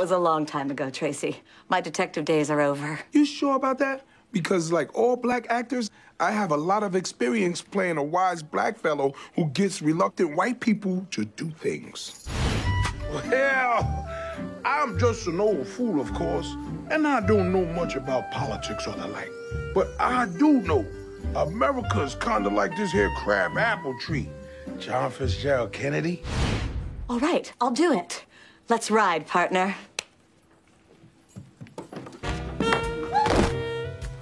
It was a long time ago, Tracy. My detective days are over. You sure about that? Because like all black actors, I have a lot of experience playing a wise black fellow who gets reluctant white people to do things. Well, I'm just an old fool, of course, and I don't know much about politics or the like. But I do know America's kind of like this here crab apple tree. John Fitzgerald Kennedy. All right, I'll do it. Let's ride, partner.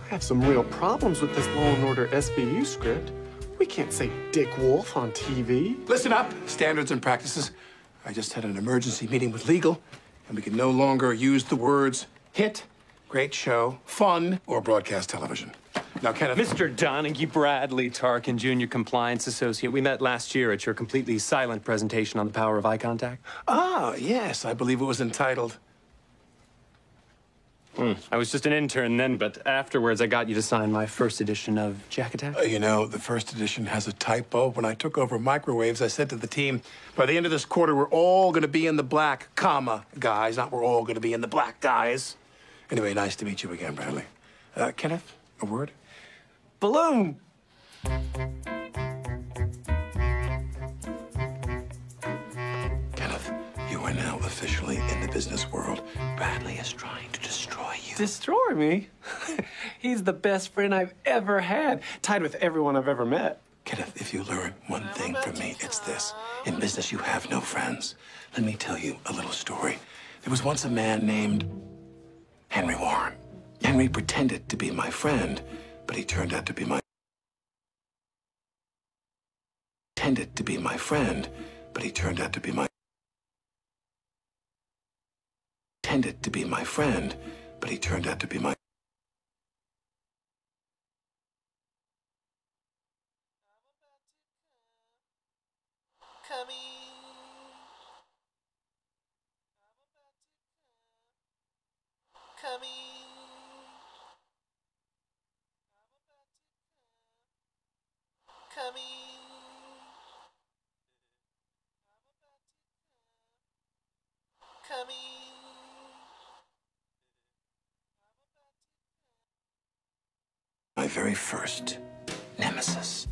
I have some real problems with this Law and Order SVU script. We can't say Dick Wolf on TV. Listen up, standards and practices. I just had an emergency meeting with legal, and we can no longer use the words hit, great show, fun, or broadcast television. Now, Kenneth. Mr. Donaghy Bradley, Tarkin Jr. Compliance Associate. We met last year at your completely silent presentation on the power of eye contact. Ah, yes, I believe it was entitled. I was just an intern then, but afterwards I got you to sign my first edition of Jack Attack. You know, the first edition has a typo. When I took over microwaves, I said to the team, by the end of this quarter, we're all going to be in the black, comma, guys, not we're all going to be in the black, guys. Anyway, nice to meet you again, Bradley. Kenneth, a word? Balloon! Kenneth, you are now officially in the business world. Bradley is trying to destroy you. Destroy me? He's the best friend I've ever had, tied with everyone I've ever met. Kenneth, if you learn one thing from me, it's this. In business, you have no friends. Let me tell you a little story. There was once a man named Henry Warren. Henry pretended to be my friend, but he turned out to be my... Pretended to be my friend, but he turned out to be my... Pretended to be my friend, but he turned out to be my... My very first nemesis.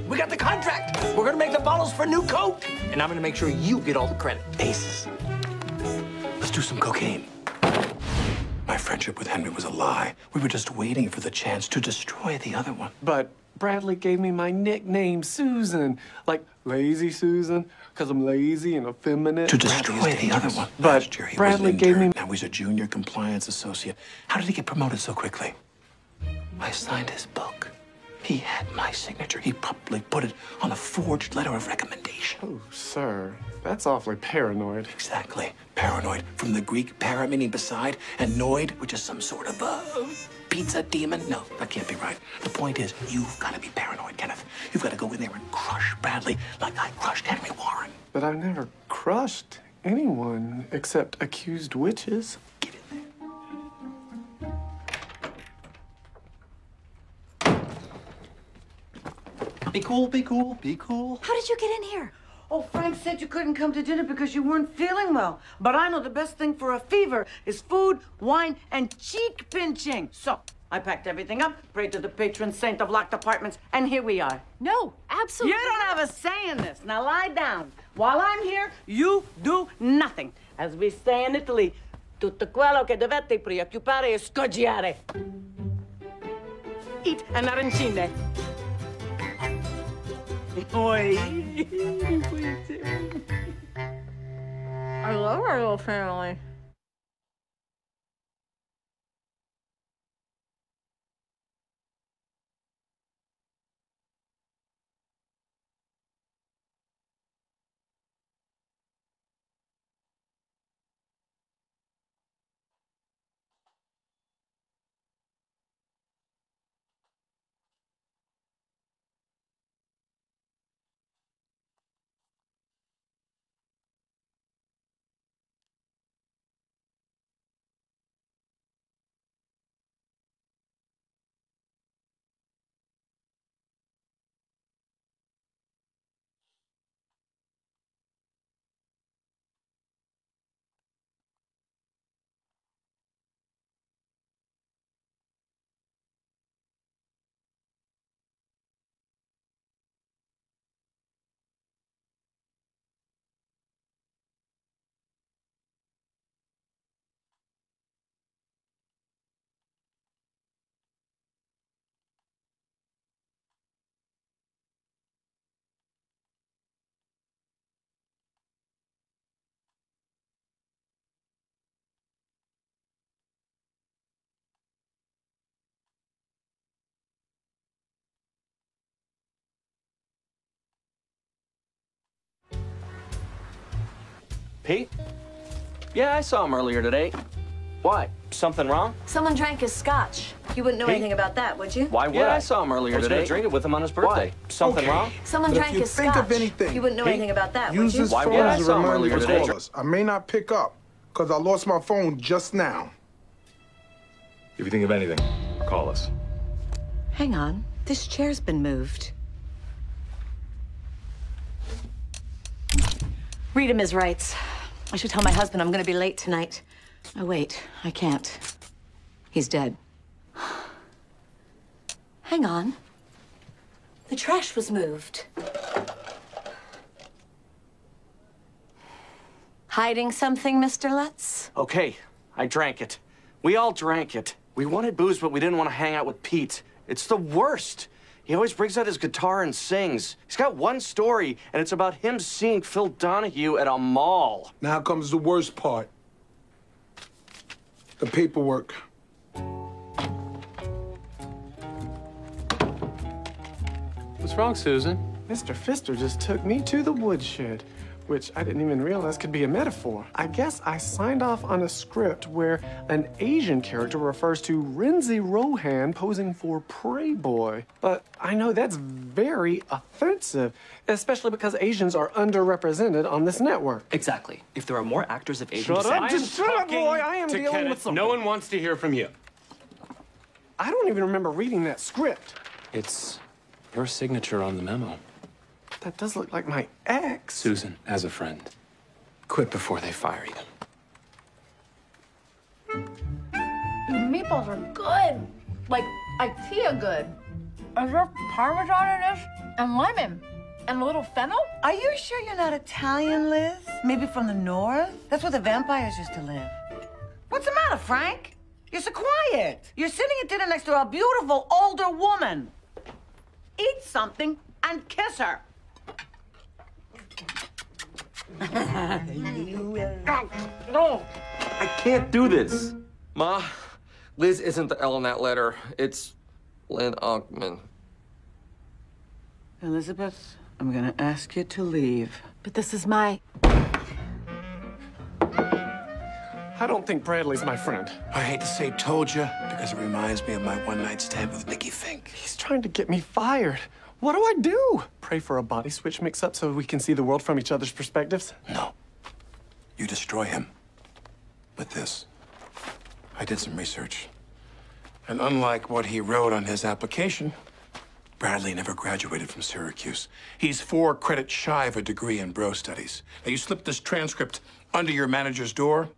We got the contract. We're gonna make the bottles for new Coke. And I'm gonna make sure you get all the credit. Aces. Let's do some cocaine. My friendship with Henry was a lie. We were just waiting for the chance to destroy the other one. But Bradley gave me my nickname, Susan. Like Lazy Susan, because I'm lazy and effeminate. To destroy the other one. But Last year, he Bradley was an gave me... intern. Now he's a junior compliance associate. How did he get promoted so quickly? I signed his book. He had my signature. He probably put it on a forged letter of recommendation. Oh, sir, that's awfully paranoid. Exactly. Paranoid. From the Greek para, meaning beside, and noid, which is some sort of pizza demon. No, that can't be right. The point is, you've got to be paranoid, Kenneth. You've got to go in there and crush Bradley like I crushed Henry Warren. But I've never crushed anyone except accused witches. Get in there. Be cool, be cool, be cool. How did you get in here? Oh, Frank said you couldn't come to dinner because you weren't feeling well. But I know the best thing for a fever is food, wine, and cheek pinching. So I packed everything up, prayed to the patron saint of locked apartments, and here we are. No, absolutely. You don't have a say in this. Now lie down. While I'm here, you do nothing. As we say in Italy, tutto quello che dovete preoccupare e scoggiare. Eat an arancine. Oi. I love our little family. Pete? Yeah, I saw him earlier today. Why? Something wrong? Someone drank his scotch. You wouldn't know Pete? anything about that, would you? Why would I saw him earlier today. I was gonna drink it with him on his birthday. Why? Something wrong? Someone But drank if you his think scotch. of anything, You wouldn't know anything about that, would use you? this Why phone would I as a saw him reminder earlier to today? call us. I may not pick up, because I lost my phone just now. If you think of anything, call us. Hang on. This chair's been moved. Read him his rights. I should tell my husband I'm gonna be late tonight. Oh, wait. I can't. He's dead. Hang on. The trash was moved. Hiding something, Mr. Lutz? Okay, I drank it. We all drank it. We wanted booze, but we didn't want to hang out with Pete. It's the worst. He always brings out his guitar and sings. He's got one story, and it's about him seeing Phil Donahue at a mall. Now comes the worst part. The paperwork. What's wrong, Susan? Mr. Pfister just took me to the woodshed, which I didn't even realize could be a metaphor. I guess I signed off on a script where an Asian character refers to Renzi Rohan posing for Prey Boy. But I know that's very offensive, especially because Asians are underrepresented on this network. Exactly. If there are more actors of Asian Shut up, descent... just shut up, boy. I am dealing with something. No one wants to hear from you. I don't even remember reading that script. It's your signature on the memo. That does look like my ex. Susan, as a friend, quit before they fire you. The meatballs are good. Like IKEA good. Is there Parmesan in this? And lemon. And a little fennel? Are you sure you're not Italian, Liz? Maybe from the north? That's where the vampires used to live. What's the matter, Frank? You're so quiet. You're sitting at dinner next to a beautiful older woman. Eat something and kiss her. No, I can't do this. Ma, Liz isn't the L in that letter. It's Lynn Onkman. Elizabeth, I'm gonna ask you to leave. But this is my... I don't think Bradley's my friend. I hate to say told you, because it reminds me of my one-night stand with Nicky Fink. He's trying to get me fired. What do I do? Pray for a body switch mix-up so we can see the world from each other's perspectives? No. You destroy him. With this. I did some research. And unlike what he wrote on his application, Bradley never graduated from Syracuse. He's 4 credits shy of a degree in bro studies. Now, you slip this transcript under your manager's door,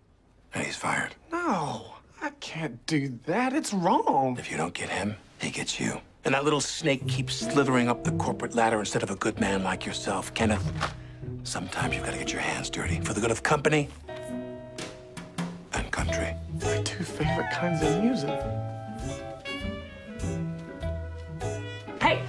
and he's fired. No, I can't do that. It's wrong. If you don't get him, he gets you. And that little snake keeps slithering up the corporate ladder instead of a good man like yourself. Kenneth, sometimes you've got to get your hands dirty for the good of company and country. My 2 favorite kinds of music. Hey,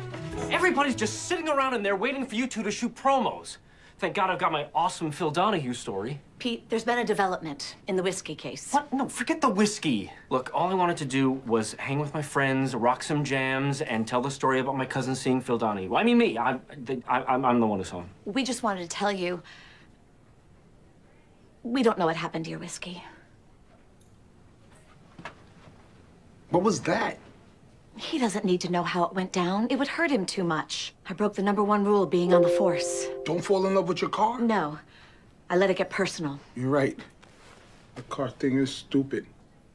everybody's just sitting around in there waiting for you two to shoot promos. Thank God I've got my awesome Phil Donahue story. Pete, there's been a development in the whiskey case. What? No, forget the whiskey. Look, all I wanted to do was hang with my friends, rock some jams, and tell the story about my cousin seeing Phil Donahue. I mean, me. I'm the one who saw him. We just wanted to tell you, we don't know what happened to your whiskey. What was that? He doesn't need to know how it went down. It would hurt him too much. I broke the #1 rule of being on the force. Don't fall in love with your car? No. I let it get personal. You're right. The car thing is stupid.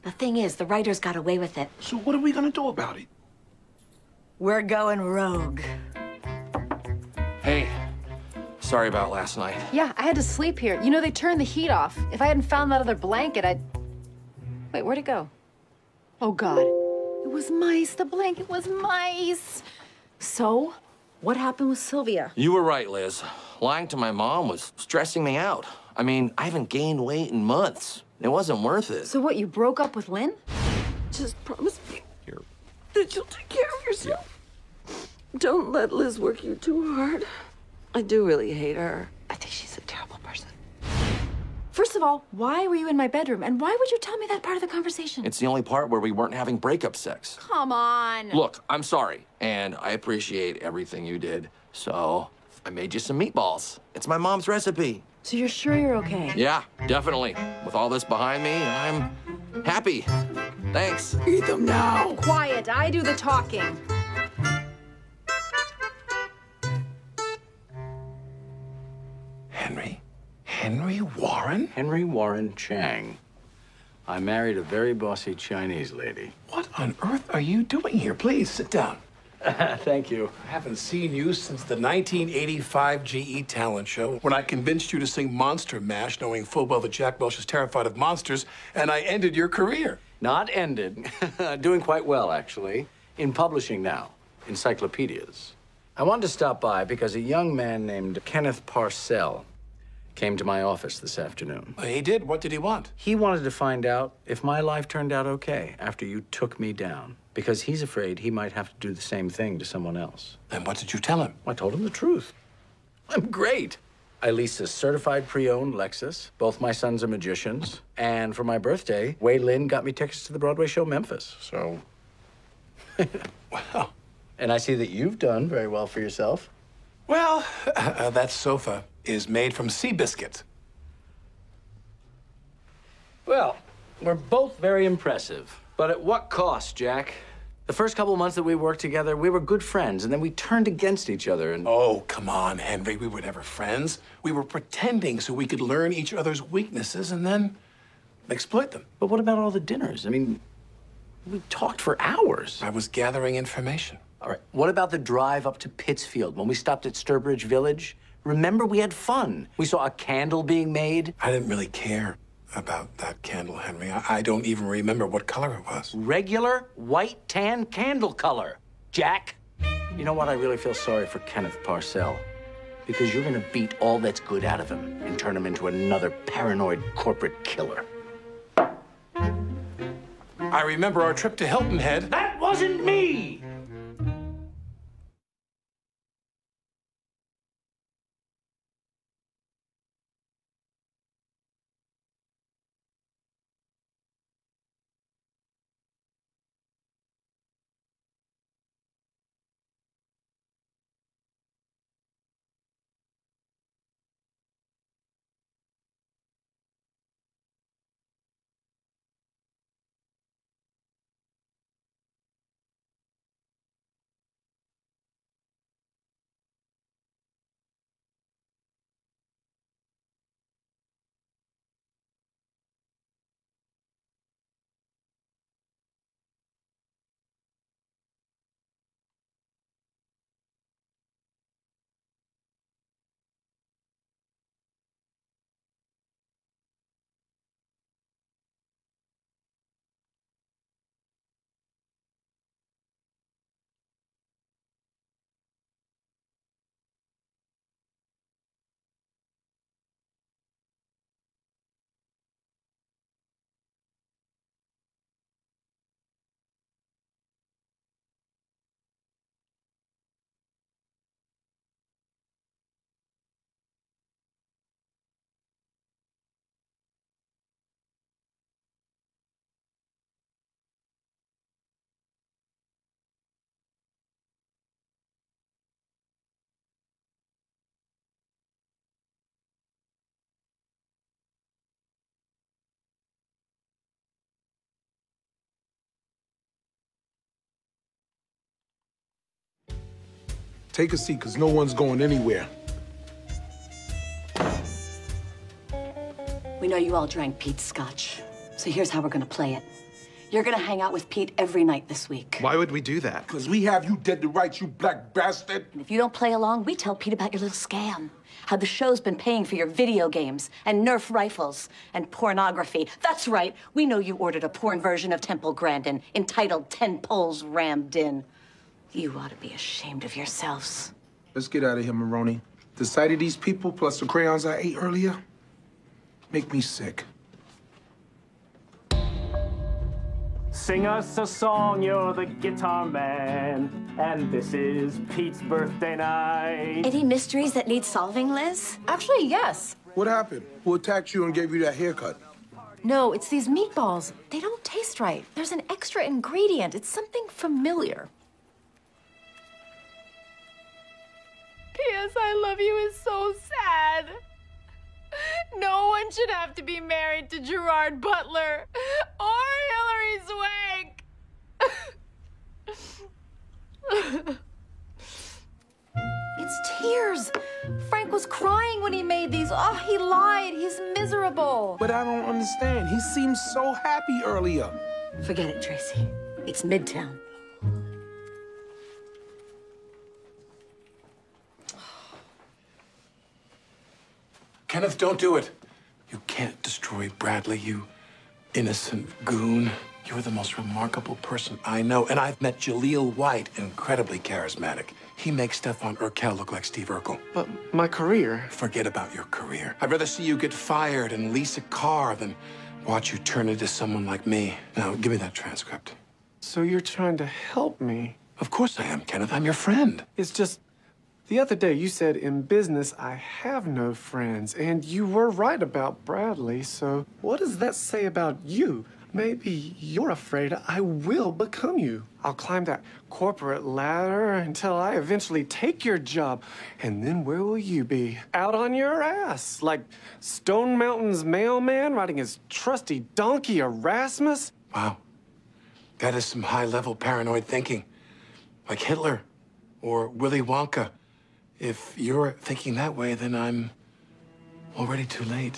The thing is, the writers got away with it. So what are we gonna do about it? We're going rogue. Hey, sorry about last night. Yeah, I had to sleep here. You know, they turned the heat off. If I hadn't found that other blanket, I'd... Wait, where'd it go? Oh, God. It was mice. The blanket was mice. So, what happened with Sylvia? You were right, Liz. Lying to my mom was stressing me out. I mean, I haven't gained weight in months. It wasn't worth it. So what, you broke up with Lynn? Just promise me that you'll take care of yourself. Yeah. Don't let Liz work you too hard. I do really hate her. I think she's a terrible person. First of all, why were you in my bedroom? And why would you tell me that part of the conversation? It's the only part where we weren't having breakup sex. Come on. Look, I'm sorry, and I appreciate everything you did. So, I made you some meatballs. It's my mom's recipe. So you're sure you're okay? Yeah, definitely. With all this behind me, I'm happy. Thanks. Eat them now. Quiet, I do the talking. Henry Warren? Henry Warren Chang. I married a very bossy Chinese lady. What on earth are you doing here? Please, sit down. Thank you. I haven't seen you since the 1985 GE talent show when I convinced you to sing Monster Mash, knowing full well that Jack Welch is terrified of monsters, and I ended your career. Not ended. Doing quite well, actually. In publishing now. Encyclopedias. I wanted to stop by because a young man named Kenneth Parcell came to my office this afternoon. He did? What did he want? He wanted to find out if my life turned out okay after you took me down, because he's afraid he might have to do the same thing to someone else. And what did you tell him? I told him the truth. I'm great. I leased a certified pre-owned Lexus. Both my sons are magicians. And for my birthday, Wei Lin got me tickets to the Broadway show Memphis. So, wow. And I see that you've done very well for yourself. Well, that sofa is made from sea biscuit. Well, we're both very impressive. But at what cost, Jack? The first couple of months that we worked together, we were good friends, and then we turned against each other and... Oh, come on, Henry. We were never friends. We were pretending so we could learn each other's weaknesses and then exploit them. But what about all the dinners? I mean, we talked for hours. I was gathering information. All right, what about the drive up to Pittsfield when we stopped at Sturbridge Village? Remember, we had fun. We saw a candle being made. I didn't really care about that candle, Henry. I don't even remember what color it was. Regular white tan candle color, Jack. You know what? I really feel sorry for Kenneth Parcell, because you're gonna beat all that's good out of him and turn him into another paranoid corporate killer. I remember our trip to Hilton Head. That wasn't me! Take a seat, because no one's going anywhere. We know you all drank Pete's scotch, so here's how we're gonna play it. You're gonna hang out with Pete every night this week. Why would we do that? Because we have you dead to rights, you black bastard. And if you don't play along, we tell Pete about your little scam. How the show's been paying for your video games and Nerf rifles and pornography. That's right, we know you ordered a porn version of Temple Grandin entitled 10 Poles Rammed In. You ought to be ashamed of yourselves. Let's get out of here, Maroney. The sight of these people, plus the crayons I ate earlier, make me sick. Sing us a song, you're the guitar man, and this is Pete's birthday night. Any mysteries that need solving, Liz? Actually, yes. What happened? Who attacked you and gave you that haircut? No, it's these meatballs. They don't taste right. There's an extra ingredient. It's something familiar. P.S. I love you is so sad. No one should have to be married to Gerard Butler or Hilary Swank. It's tears. Frank was crying when he made these. Oh, he lied. He's miserable. But I don't understand. He seemed so happy earlier. Forget it, Tracy. It's Midtown. Kenneth, don't do it. You can't destroy Bradley, you innocent goon. You're the most remarkable person I know, and I've met Jaleel White, incredibly charismatic. He makes Stefan Urkel look like Steve Urkel. But my career... Forget about your career. I'd rather see you get fired and lease a car than watch you turn into someone like me. Now, give me that transcript. So you're trying to help me? Of course I am, Kenneth. I'm your friend. It's just... The other day, you said, in business, I have no friends. And you were right about Bradley, so what does that say about you? Maybe you're afraid I will become you. I'll climb that corporate ladder until I eventually take your job. And then where will you be? Out on your ass, like Stone Mountain's mailman riding his trusty donkey Erasmus? Wow. That is some high-level paranoid thinking. Like Hitler or Willy Wonka. If you're thinking that way, then I'm already too late.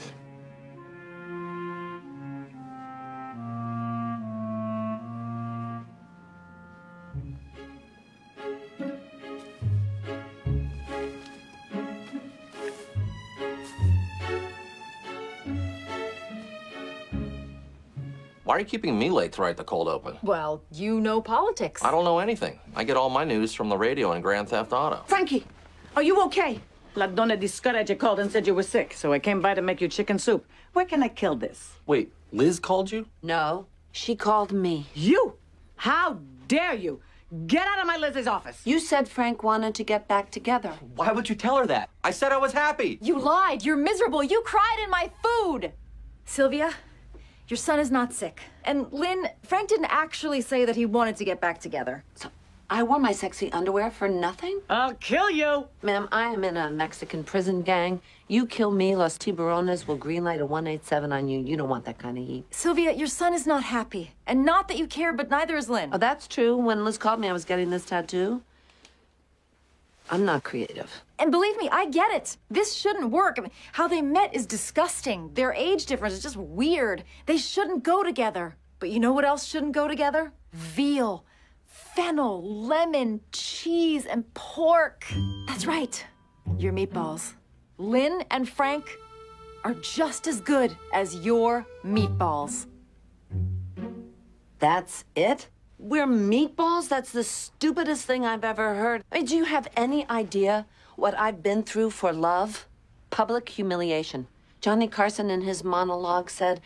Why are you keeping me late to write the cold open? Well, you know politics. I don't know anything. I get all my news from the radio and Grand Theft Auto. Frankie, are you okay? La Donna Discourage called and said you were sick, so I came by to make you chicken soup. Where can I kill this? Wait, Liz called you? No, she called me. You? How dare you? Get out of my Liz's office. You said Frank wanted to get back together. Why would you tell her that? I said I was happy. You lied. You're miserable. You cried in my food. Sylvia, your son is not sick. And Lynn, Frank didn't actually say that he wanted to get back together. So I wore my sexy underwear for nothing? I'll kill you. Ma'am, I am in a Mexican prison gang. You kill me, Los Tiburones will greenlight a 187 on you. You don't want that kind of heat. Sylvia, your son is not happy. And not that you care, but neither is Lynn. Oh, that's true. When Liz called me, I was getting this tattoo. I'm not creative. And believe me, I get it. This shouldn't work. I mean, how they met is disgusting. Their age difference is just weird. They shouldn't go together. But you know what else shouldn't go together? Veal, fennel, lemon, cheese, and pork. That's right. Your meatballs. Lynn and Frank are just as good as your meatballs. That's it? We're meatballs? That's the stupidest thing I've ever heard. I mean, do you have any idea what I've been through for love? Public humiliation. Johnny Carson in his monologue said,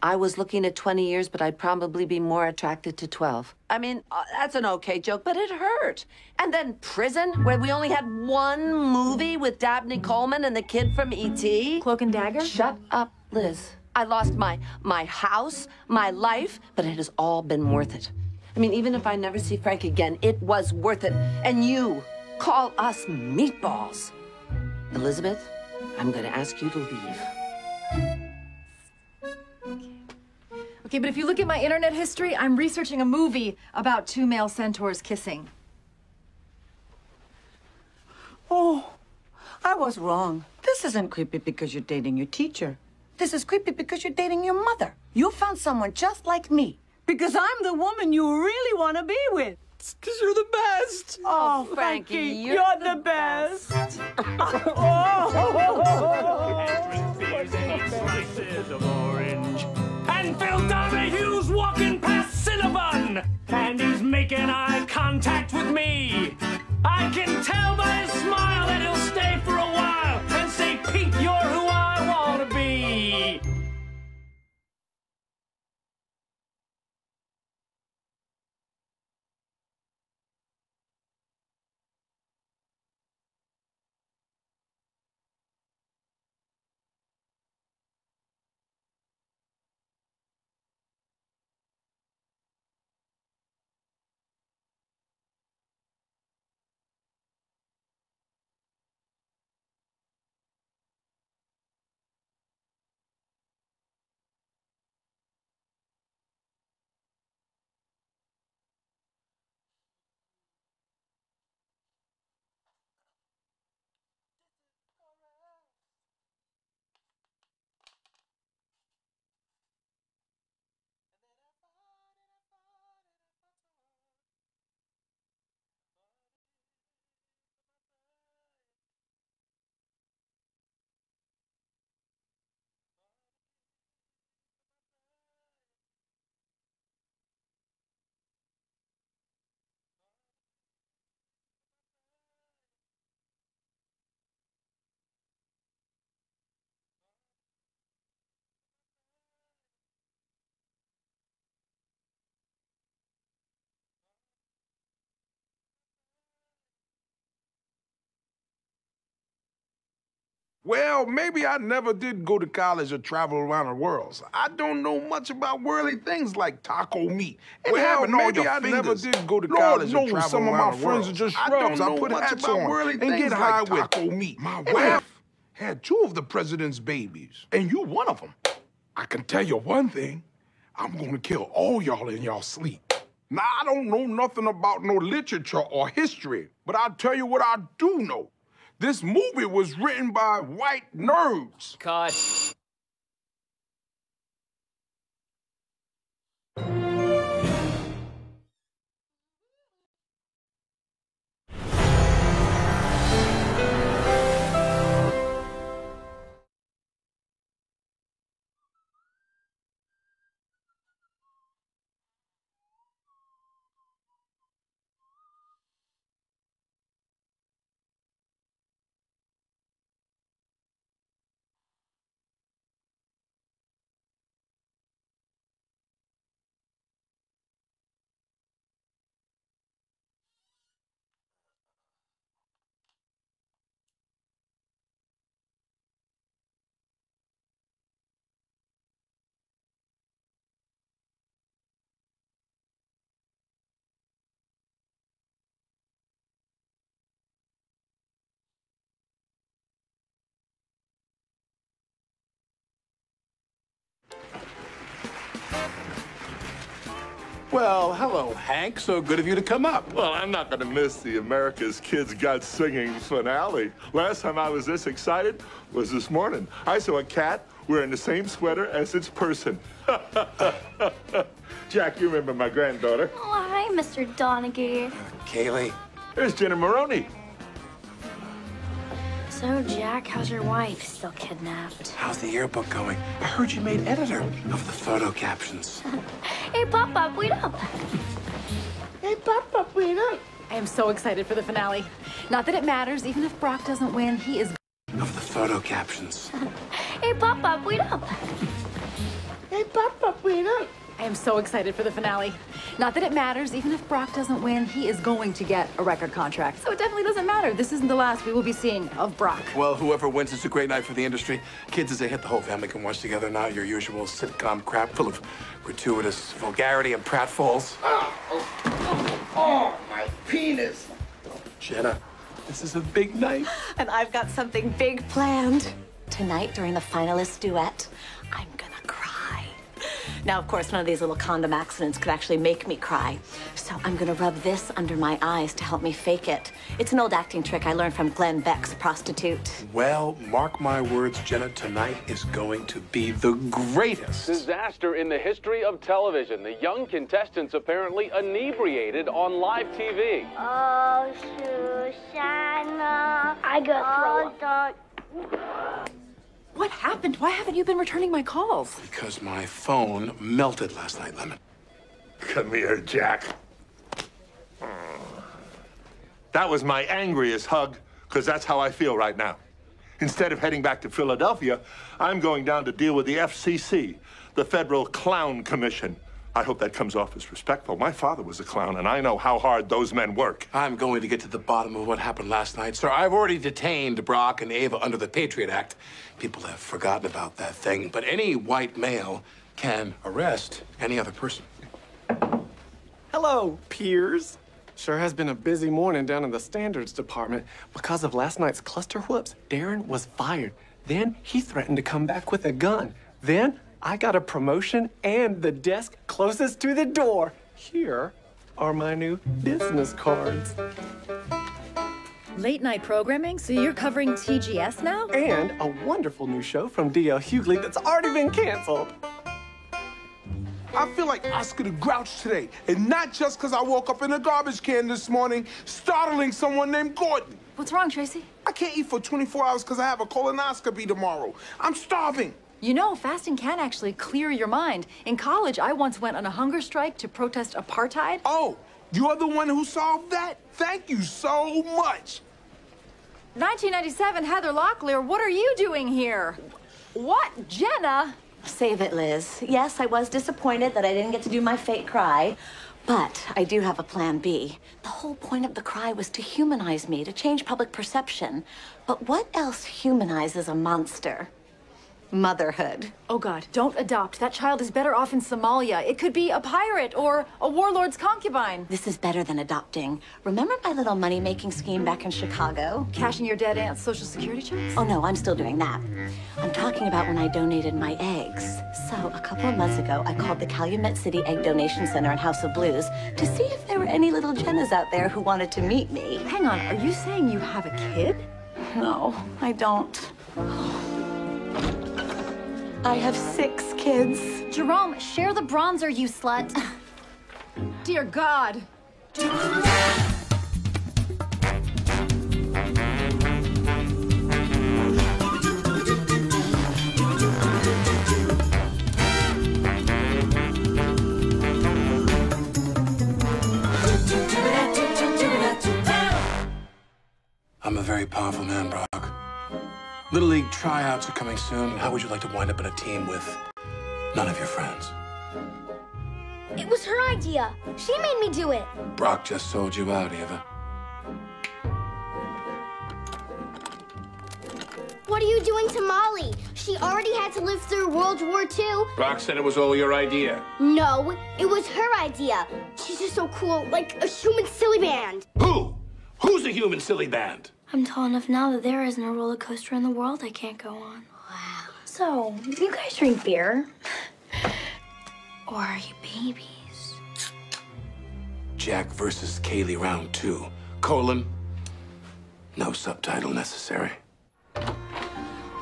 I was looking at 20 years, but I'd probably be more attracted to 12. I mean, that's an okay joke, but it hurt. And then prison, where we only had one movie with Dabney Coleman and the kid from E.T. Cloak and Dagger? Shut up, Liz. I lost my house, my life, but it has all been worth it. I mean, even if I never see Frank again, it was worth it. And you call us meatballs. Elizabeth, I'm gonna ask you to leave. Okay, but if you look at my internet history, I'm researching a movie about two male centaurs kissing. Oh, I was wrong. This isn't creepy because you're dating your teacher. This is creepy because you're dating your mother. You found someone just like me because I'm the woman you really want to be with. It's because you're the best. Oh, Frankie, you're the best. Slices of orange. And Phil Donahue's walking past Cinnabon. And he's making eye contact with me. I can tell by his smile that he'll stay for a while and say, Pete, you're who I want to be. Well, maybe I never did go to college or travel around the world. So I don't know much about worldly things like taco meat. And Well, maybe I never did go to college or travel some of around my the friends world. are just I shrubs. don't know I put much hats about on worldly and things get high like with taco meat. My wife had 2 of the president's babies, and you one of them. I can tell you one thing. I'm gonna kill all y'all in y'all sleep. Now, I don't know nothing about no literature or history, but I'll tell you what I do know. This movie was written by white nerds. Cut. Well, hello, Hank. So good of you to come up. Well, I'm not going to miss the America's Kids Got Singing finale. Last time I was this excited was this morning. I saw a cat wearing the same sweater as its person. Jack, you remember my granddaughter. Oh, hi, Mr. Donaghy. Kaylee. There's Jenna Maroney. So, Jack, how's your wife? Still kidnapped? How's the yearbook going? I heard you made editor of the photo captions. Hey, Pop-Up, wait up. Hey, Pop-Up, wait up. I am so excited for the finale. Not that it matters, even if Brock doesn't win, he is Of the photo captions. Hey, Pop-Up, wait up. Hey, Pop-Up, wait up. I am so excited for the finale. Not that it matters, even if Brock doesn't win, he is going to get a record contract. So it definitely doesn't matter. This isn't the last we will be seeing of Brock. Well, whoever wins, it's a great night for the industry. Kids, as they hit, the whole family can watch together now. Your usual sitcom crap full of gratuitous vulgarity and pratfalls. Oh, my penis. Jenna, this is a big night. And I've got something big planned. Tonight, during the finalist duet, I'm gonna cry. Now, of course, none of these little condom accidents could actually make me cry. So I'm gonna rub this under my eyes to help me fake it. It's an old acting trick I learned from Glenn Beck's Prostitute. Well, mark my words, Jenna, tonight is going to be the greatest disaster in the history of television. The young contestants apparently inebriated on live TV. Oh, Susanna. I got throw up. What happened? Why haven't you been returning my calls? because my phone melted last night, Lemon. Come here, Jack. That was my angriest hug, because that's how I feel right now. Instead of heading back to Philadelphia, I'm going down to deal with the FCC, the Federal Clown Commission. I hope that comes off as respectful. My father was a clown, and I know how hard those men work. I'm going to get to the bottom of what happened last night, sir. I've already detained Brock and Ava under the Patriot Act. People have forgotten about that thing, but any white male can arrest any other person. Hello, peers. Sure has been a busy morning down in the standards department. Because of last night's cluster whoops, Darren was fired. Then he threatened to come back with a gun. Then I got a promotion and the desk closest to the door. Here are my new business cards. Late night programming? So you're covering TGS now? And a wonderful new show from D.L. Hughley that's already been canceled. I feel like Oscar the Grouch today, and not just because I woke up in a garbage can this morning, startling someone named Gordon. What's wrong, Tracy? I can't eat for 24 hours because I have a colonoscopy tomorrow. I'm starving. You know, fasting can actually clear your mind. In college, I once went on a hunger strike to protest apartheid. Oh, you're the one who solved that? Thank you so much. 1997, Heather Locklear, what are you doing here? What, Jenna? Save it, Liz. Yes, I was disappointed that I didn't get to do my fake cry, But I do have a plan B. The whole point of the cry was to humanize me, to change public perception. But what else humanizes a monster? Motherhood. Oh, God, don't adopt. That child is better off in Somalia. It could be a pirate or a warlord's concubine. This is better than adopting. Remember my little money-making scheme back in Chicago? Cashing your dead aunt's Social Security checks? Oh, no, I'm still doing that. I'm talking about when I donated my eggs. So, a couple of months ago, I called the Calumet City Egg Donation Center and House of Blues to see if there were any little Jennas out there who wanted to meet me. Hang on, are you saying you have a kid? No, I don't. I have 6 kids. Jerome, share the bronzer, you slut. Dear God. I'm a very powerful man, Brock. Little League tryouts are coming soon. How would you like to wind up in a team with none of your friends? It was her idea. She made me do it. Brock just sold you out, Eva. What are you doing to Molly? She already had to live through World War II. Brock said it was all your idea. No, it was her idea. She's just so cool, like a human silly band. Who? Who's a human silly band? I'm tall enough now that there isn't a roller coaster in the world I can't go on. Wow. So, you guys drink beer? Or are you babies? Jack versus Kaylee round 2. : no subtitle necessary.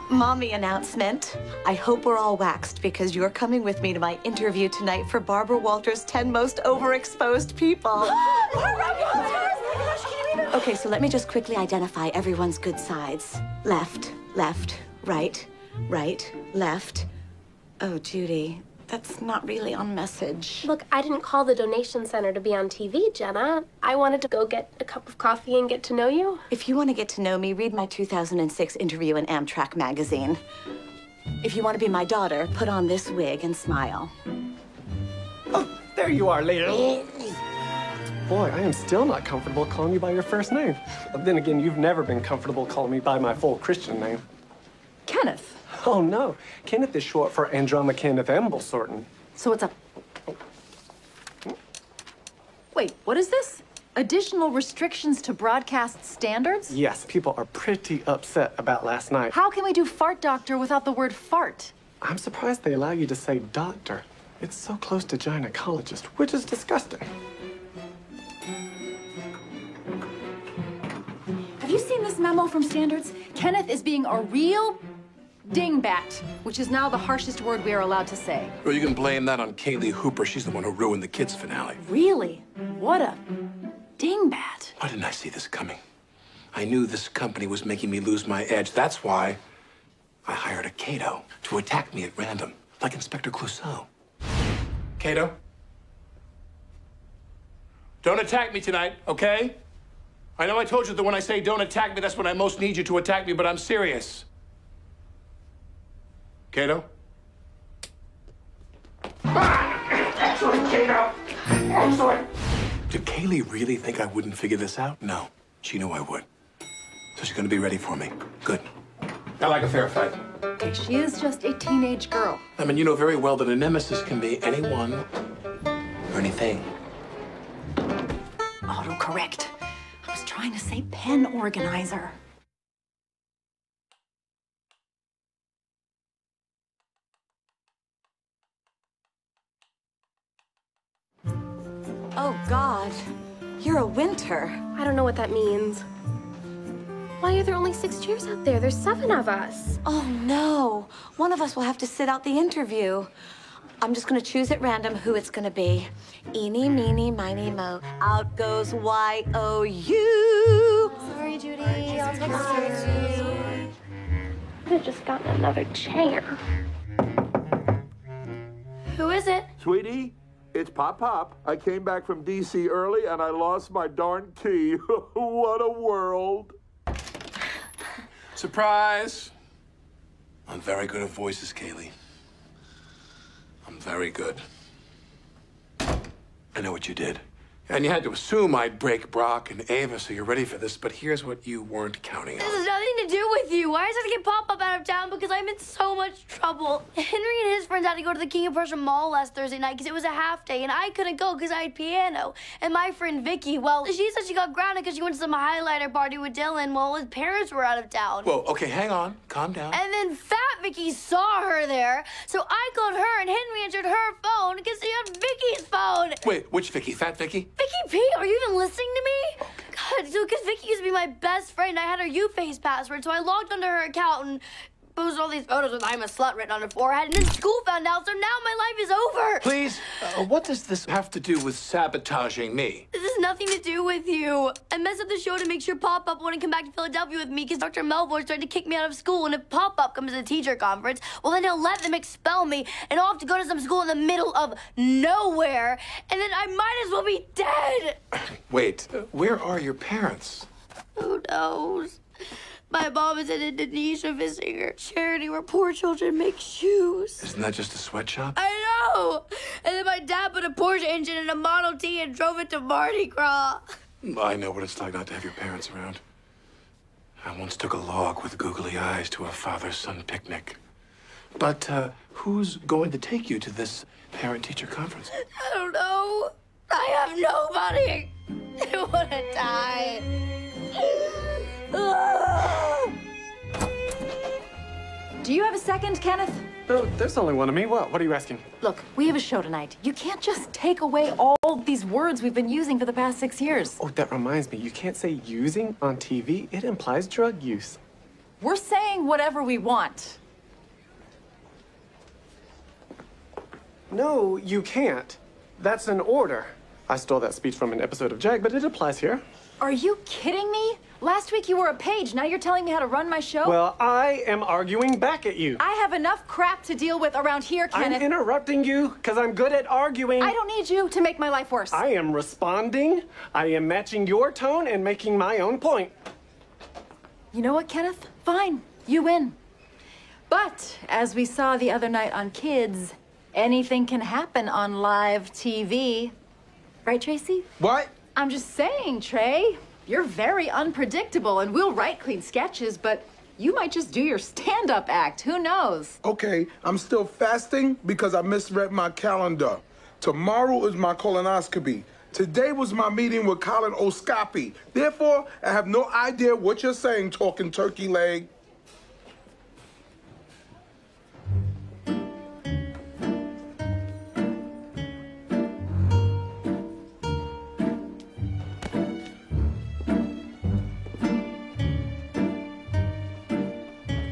Mommy announcement. I hope we're all waxed because you're coming with me to my interview tonight for Barbara Walters' 10 most overexposed people. Okay, so let me just quickly identify everyone's good sides. Left, left, right, right, left. Oh, Judy, that's not really on message. Look, I didn't call the donation center to be on TV, Jenna. I wanted to go get a cup of coffee and get to know you. If you want to get to know me, read my 2006 interview in Amtrak magazine. If you want to be my daughter, put on this wig and smile. Oh, there you are, lady. Boy, I am still not comfortable calling you by your first name. But then again, you've never been comfortable calling me by my full Christian name. Kenneth. Oh, no. Kenneth is short for Androma Kenneth Emblesorten. So what's up? Wait, what is this? Additional restrictions to broadcast standards? Yes, people are pretty upset about last night. How can we do fart doctor without the word fart? I'm surprised they allow you to say doctor. It's so close to gynecologist, which is disgusting. Have you seen this memo from Standards? Kenneth is being a real dingbat, which is now the harshest word we are allowed to say. Well, you can blame that on Kaylee Hooper. She's the one who ruined the kids' finale. Really? What a dingbat. Why didn't I see this coming? I knew this company was making me lose my edge. That's why I hired a Cato to attack me at random, like Inspector Clouseau. Cato? Don't attack me tonight, okay? I know I told you that when I say don't attack me, that's when I most need you to attack me, but I'm serious. Cato? Excellent, Cato. Excellent. Did Kaylee really think I wouldn't figure this out? No. She knew I would. So she's gonna be ready for me. Good. I like a fair fight. Okay, she is just a teenage girl. I mean, you know very well that a nemesis can be anyone or anything. Autocorrect. I was trying to say pen organizer. Oh, God. You're a winter. I don't know what that means. Why are there only 6 chairs out there? There's 7 of us. Oh, no. One of us will have to sit out the interview. I'm just going to choose at random who it's going to be. Eeny, meeny, miny, mo. Out goes Y-O-U. Sorry, Judy. I'll text you. I have just gotten another chair. Who is it? Sweetie, it's Pop Pop. I came back from D.C. early and I lost my darn key. What a world. Surprise! I'm very good at voices, Kaylee. I'm very good. I know what you did. And you had to assume I'd break Brock and Ava, so you're ready for this, but here's what you weren't counting on. This has nothing to do with you. Why does it have to get Pop-Up out of town? Because I'm in so much trouble. Henry and his friends had to go to the King of Prussia Mall last Thursday night because it was a half day, and I couldn't go because I had piano. And my friend Vicky, well, she said she got grounded because she went to some highlighter party with Dylan while his parents were out of town. Whoa, okay, hang on. Calm down. And then Fat Vicky saw her there, so I called her, and Henry answered her phone because she had Vicky's phone. Wait, which Vicky? Fat Vicky? Vicky P, are you even listening to me? God, so because Vicky used to be my best friend, I had her U-Face password, so I logged onto her account and posted all these photos with "I'm a slut" written on her forehead, and then school found out, so now my life is over. Please, what does this have to do with sabotaging me? This has nothing to do with you. I messed up the show to make sure Pop-Up wouldn't come back to Philadelphia with me because Dr. Melvo's tried to kick me out of school, and if Pop-Up comes to the teacher conference, well, then he'll let them expel me, and I'll have to go to some school in the middle of nowhere, and then I might as well be dead. Wait, where are your parents? Who knows? My mom is in Indonesia visiting her charity where poor children make shoes. Isn't that just a sweatshop? I know! And then my dad put a Porsche engine in a Model T and drove it to Mardi Gras. I know what it's like not to have your parents around. I once took a log with googly eyes to a father-son picnic. But who's going to take you to this parent-teacher conference? I don't know. I have nobody. I want to die. Do you have a second, Kenneth? No, there's only one of me. What? What are you asking? Look, we have a show tonight. You can't just take away all these words we've been using for the past 6 years. Oh, that reminds me. You can't say using on TV. It implies drug use. We're saying whatever we want. No, you can't. That's an order. I stole that speech from an episode of Jag, but it applies here. Are you kidding me? Last week you were a page. Now you're telling me how to run my show? Well, I am arguing back at you. I have enough crap to deal with around here, Kenneth. I'm interrupting you because I'm good at arguing. I don't need you to make my life worse. I am responding. I am matching your tone and making my own point. You know what, Kenneth? Fine. You win. But, as we saw the other night on Kids, anything can happen on live TV. Right, Tracy? What? I'm just saying, Trey. You're very unpredictable, and we'll write clean sketches, but you might just do your stand-up act. Who knows? Okay, I'm still fasting because I misread my calendar. Tomorrow is my colonoscopy. Today was my meeting with colonoscopy. Therefore, I have no idea what you're saying, talking turkey leg.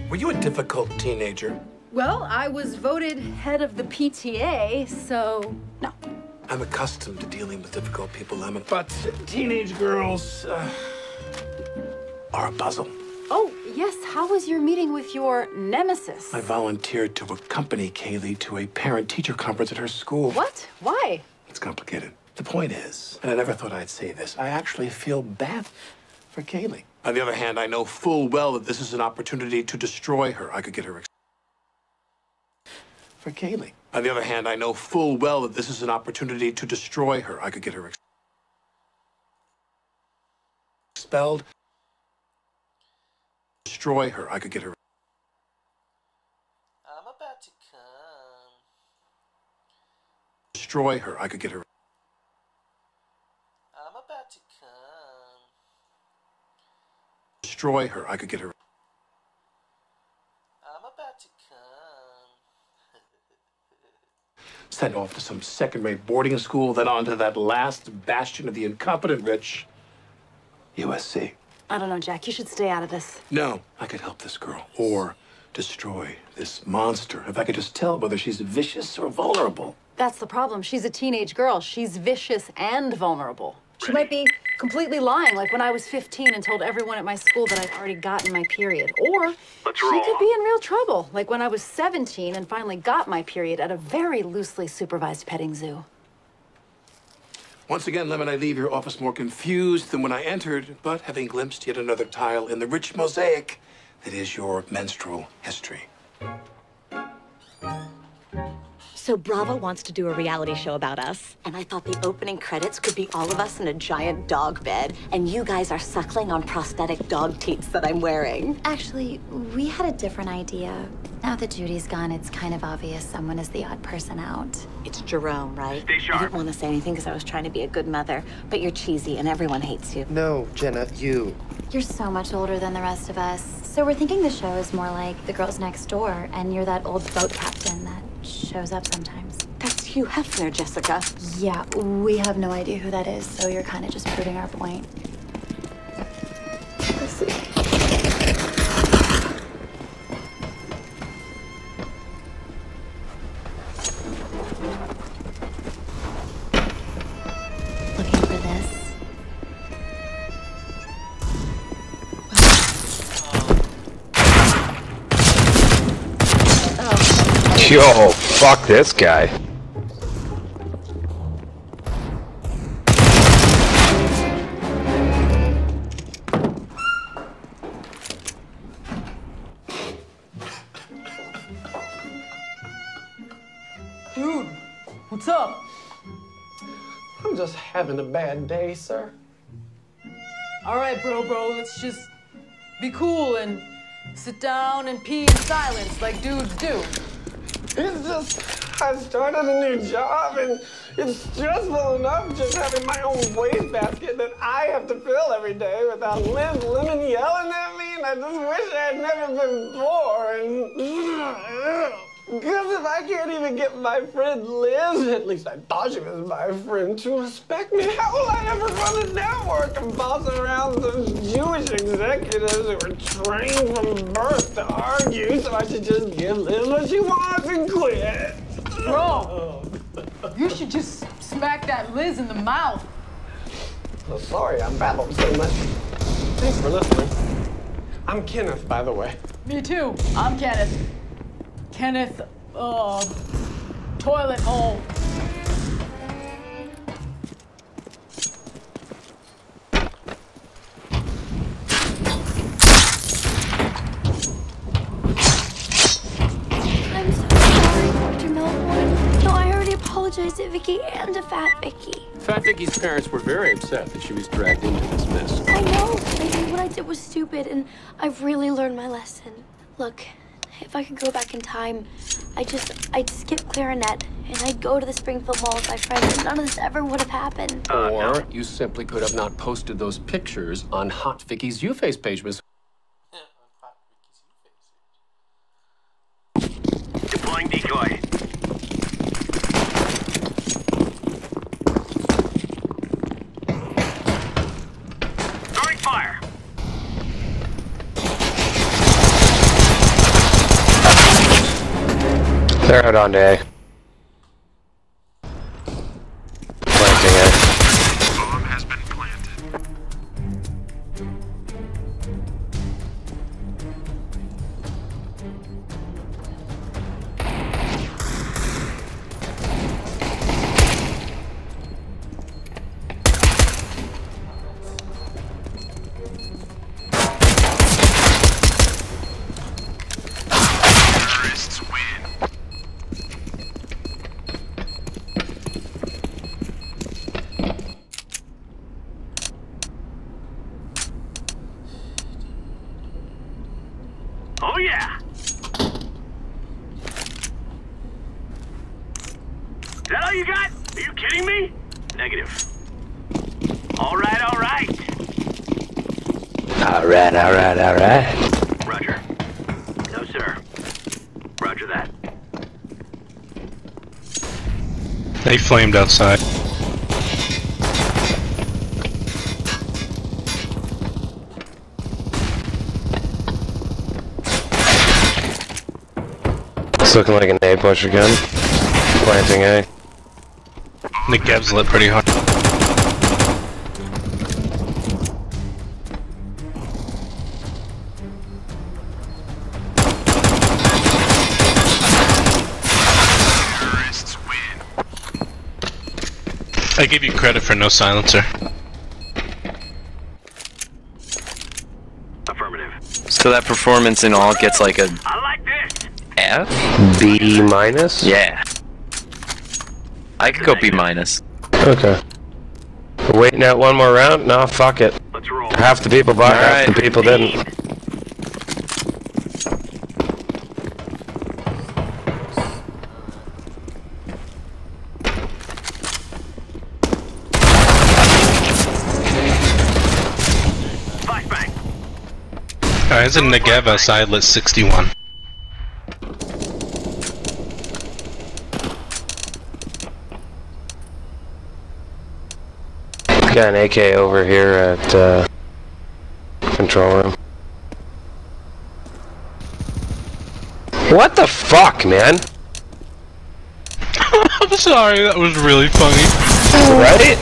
Were you a difficult teenager? Well, I was voted head of the PTA, so no. I'm accustomed to dealing with difficult people, Lemon. But teenage girls are a puzzle. Oh, yes. How was your meeting with your nemesis? I volunteered to accompany Kaylee to a parent-teacher conference at her school. What? Why? It's complicated. The point is, and I never thought I'd say this, I actually feel bad for Kaylee. On the other hand, I know full well that this is an opportunity to destroy her. I could get her for Kaylee. On the other hand, I know full well that this is an opportunity to destroy her. I could get her expelled. Destroy her. I could get her. I'm about to come. Destroy her. I could get her. I'm about to come. Destroy her. I could get her. I'm about to come. Sent off to some second-rate boarding school, then on to that last bastion of the incompetent rich, USC. I don't know, Jack. You should stay out of this. No, I could help this girl, or destroy this monster, if I could just tell whether she's vicious or vulnerable. That's the problem. She's a teenage girl. She's vicious and vulnerable. She might be completely lying, like when I was 15 and told everyone at my school that I'd already gotten my period. Or she could be in real trouble, like when I was 17 and finally got my period at a very loosely supervised petting zoo. Once again, Lemon, I leave your office more confused than when I entered, but having glimpsed yet another tile in the rich mosaic that is your menstrual history. So Bravo wants to do a reality show about us. And I thought the opening credits could be all of us in a giant dog bed. And you guys are suckling on prosthetic dog teats that I'm wearing. Actually, we had a different idea. Now that Judy's gone, it's kind of obvious someone is the odd person out. It's Jerome, right? Stay sharp. I didn't want to say anything because I was trying to be a good mother. But you're cheesy and everyone hates you. No, Jenna, you. You're so much older than the rest of us. So we're thinking the show is more like The Girls Next Door, and you're that old boat captain that shows up sometimes. That's Hugh Hefner, Jessica. Yeah, we have no idea who that is, so you're kind of just proving our point. Let's see. Looking for this? Yo, fuck this guy. Dude, what's up? I'm just having a bad day, sir. All right, bro, let's just be cool and sit down and pee in silence like dudes do. It's just, I started a new job and it's stressful enough just having my own wastebasket that I have to fill every day without Liz Lemon yelling at me, and I just wish I had never been born. Because if I can't even get my friend Liz, at least I thought she was my friend, to respect me, how will I ever run a network and boss around those Jewish executives who were trained from birth to argue, so I should just give Liz what she wants and quit? Bro, you should just smack that Liz in the mouth. Oh, sorry, I babbled so much. Thanks for listening. I'm Kenneth, by the way. Me too. I'm Kenneth. Kenneth, toilet hole. I'm so sorry, Dr. Melbourne. No, I already apologized to Vicky and to Fat Vicky. Fat Vicky's parents were very upset that she was dragged into this mess. I know. Maybe what I did was stupid, and I've really learned my lesson. Look, if I could go back in time, I'd skip clarinet, and I'd go to the Springfield Mall with my friends, and none of this ever would have happened. Or you simply could have not posted those pictures on Hot Vicky's YouFace page, Miss. Deploying decoy. Throwing fire. They're out on A. Planting A. Bomb has been planted. Terrorists win. Oh yeah! Is that all you got? Are you kidding me? Negative. All right, all right. Alright, alright, alright. Roger. No, sir. Roger that. They flamed outside. It's looking like an A push again. Planting A. The Geb's lit pretty hard. Terrorists win. I give you credit for no silencer. Affirmative. So that performance in all gets like a I like this. F? B minus? Yeah. I could go B minus. Okay. We're waiting out one more round? No, fuck it. Let's roll. Half the people bought, half the people didn't. Alright, it's a Negev outside, let's 61. Got an AK over here at control room. What the fuck, man? I'm sorry, that was really funny. Right?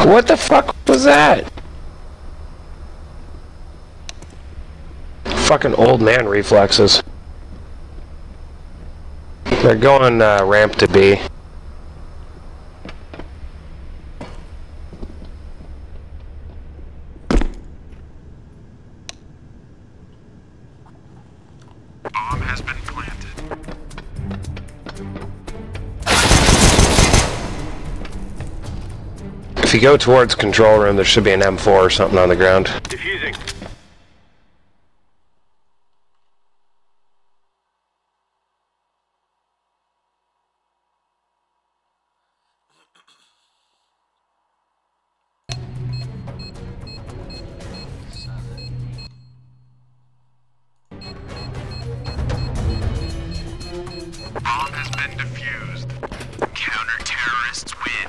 What the fuck was that? Fucking old man reflexes. They're going ramp to B. Bomb has been planted. If you go towards control room, there should be an M4 or something on the ground. Defusing. Bomb has been defused. Counter-terrorists win.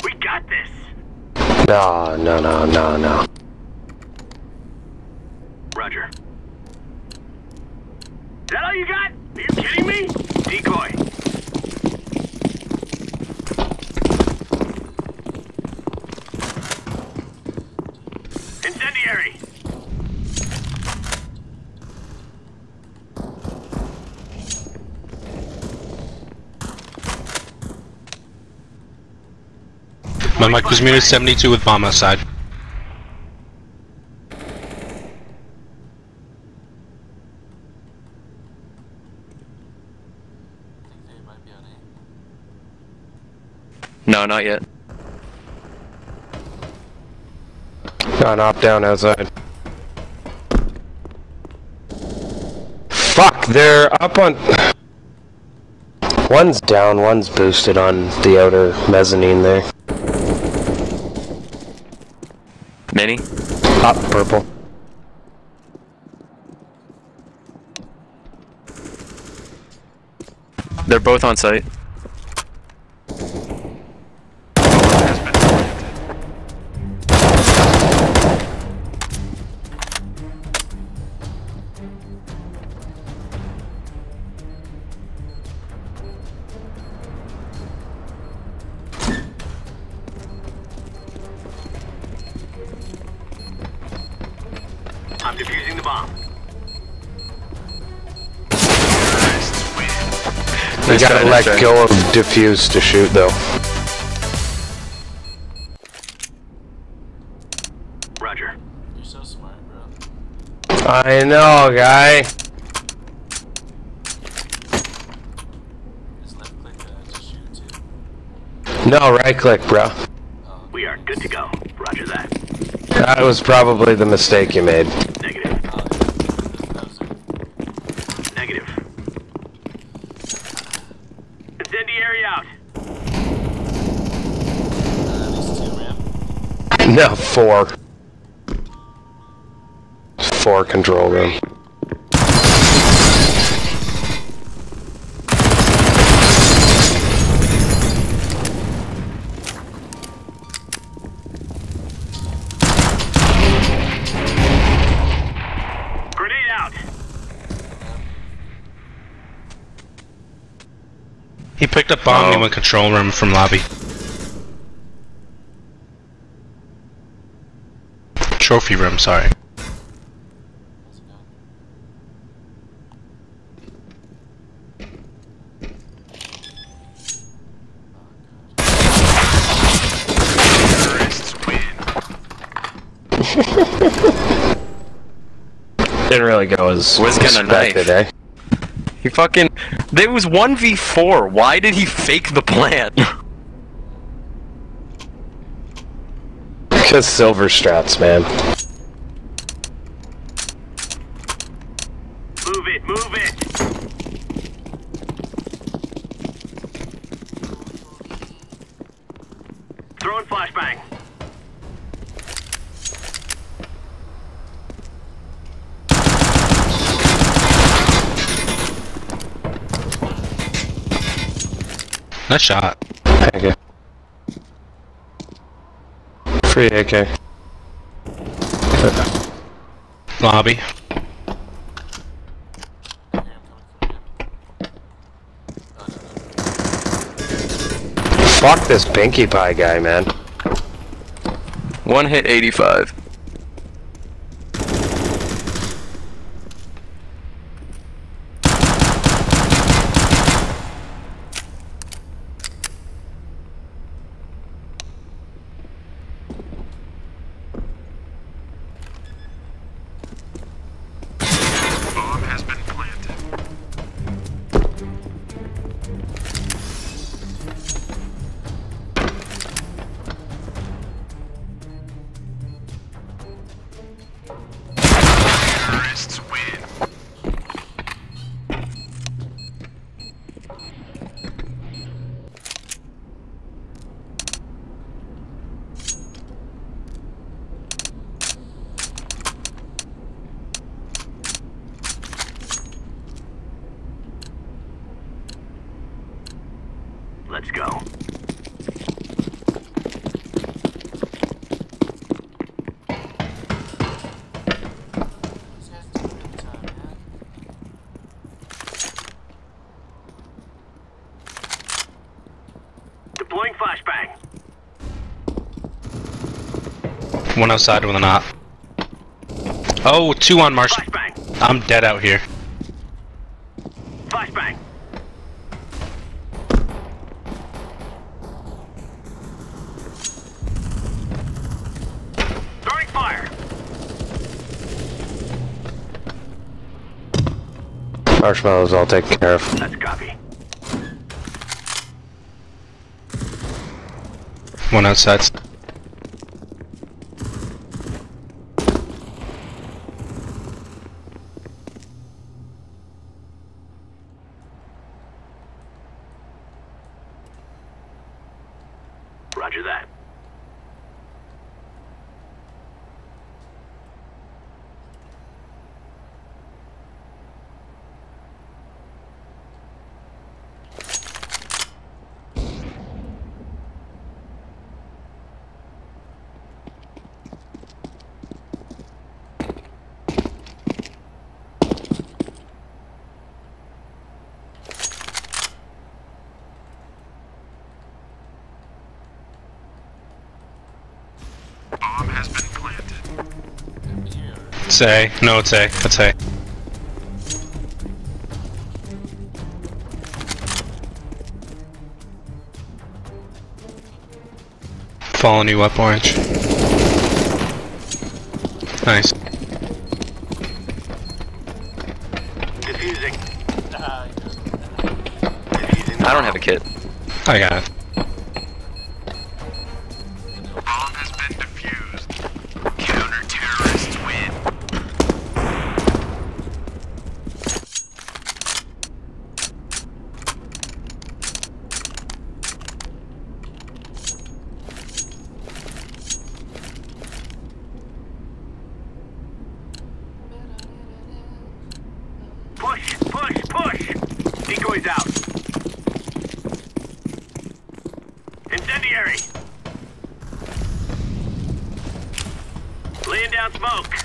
We got this. No. Roger. Is that all you got? Are you kidding me? Decoy. Incendiary. My mic was muted 72 with bomb outside. No, not yet. Got an op down outside. Fuck, they're up on... One's down, one's boosted on the outer mezzanine there. Mini? Up purple. They're both on site. I'm defusing the bomb. You gotta let go of diffuse to shoot though. Roger. You're so smart, bro. I know, guy. Just left click to shoot too. No, right click, bro. We are good to go. Roger that. That was probably the mistake you made. Negative. Negative. Incendiary out. No, 4. 4 control room. Grenade out. He picked up bomb and he went control room from lobby. Trophy room, sorry. Terrorists win. Didn't really go as expected, eh? He fucking... There was 1v4. Why did he fake the plan? Because silver strats, man. Move it, move it! Throwing flashbang. Nice shot. Thank you. Free AK. Lobby. Fuck this Pinkie Pie guy, man. One hit 85. Bomb has been planted. Terrorists win. Let's go. Deploying flashbang. One outside, one not. Oh, two on Marsh. I'm dead out here. Flashbang. Throwing fire. Marshmallows all taken care of. That's copy. One outside. Roger that. Bomb has been planted. It's A. No, it's A. It's A. Following you up, Orange. Nice. Defusing. I don't have a kit. I got it. Bomb has been defused. Counter-terrorists win. Push, push, push! Decoys out. Incendiary! Laying down smoke.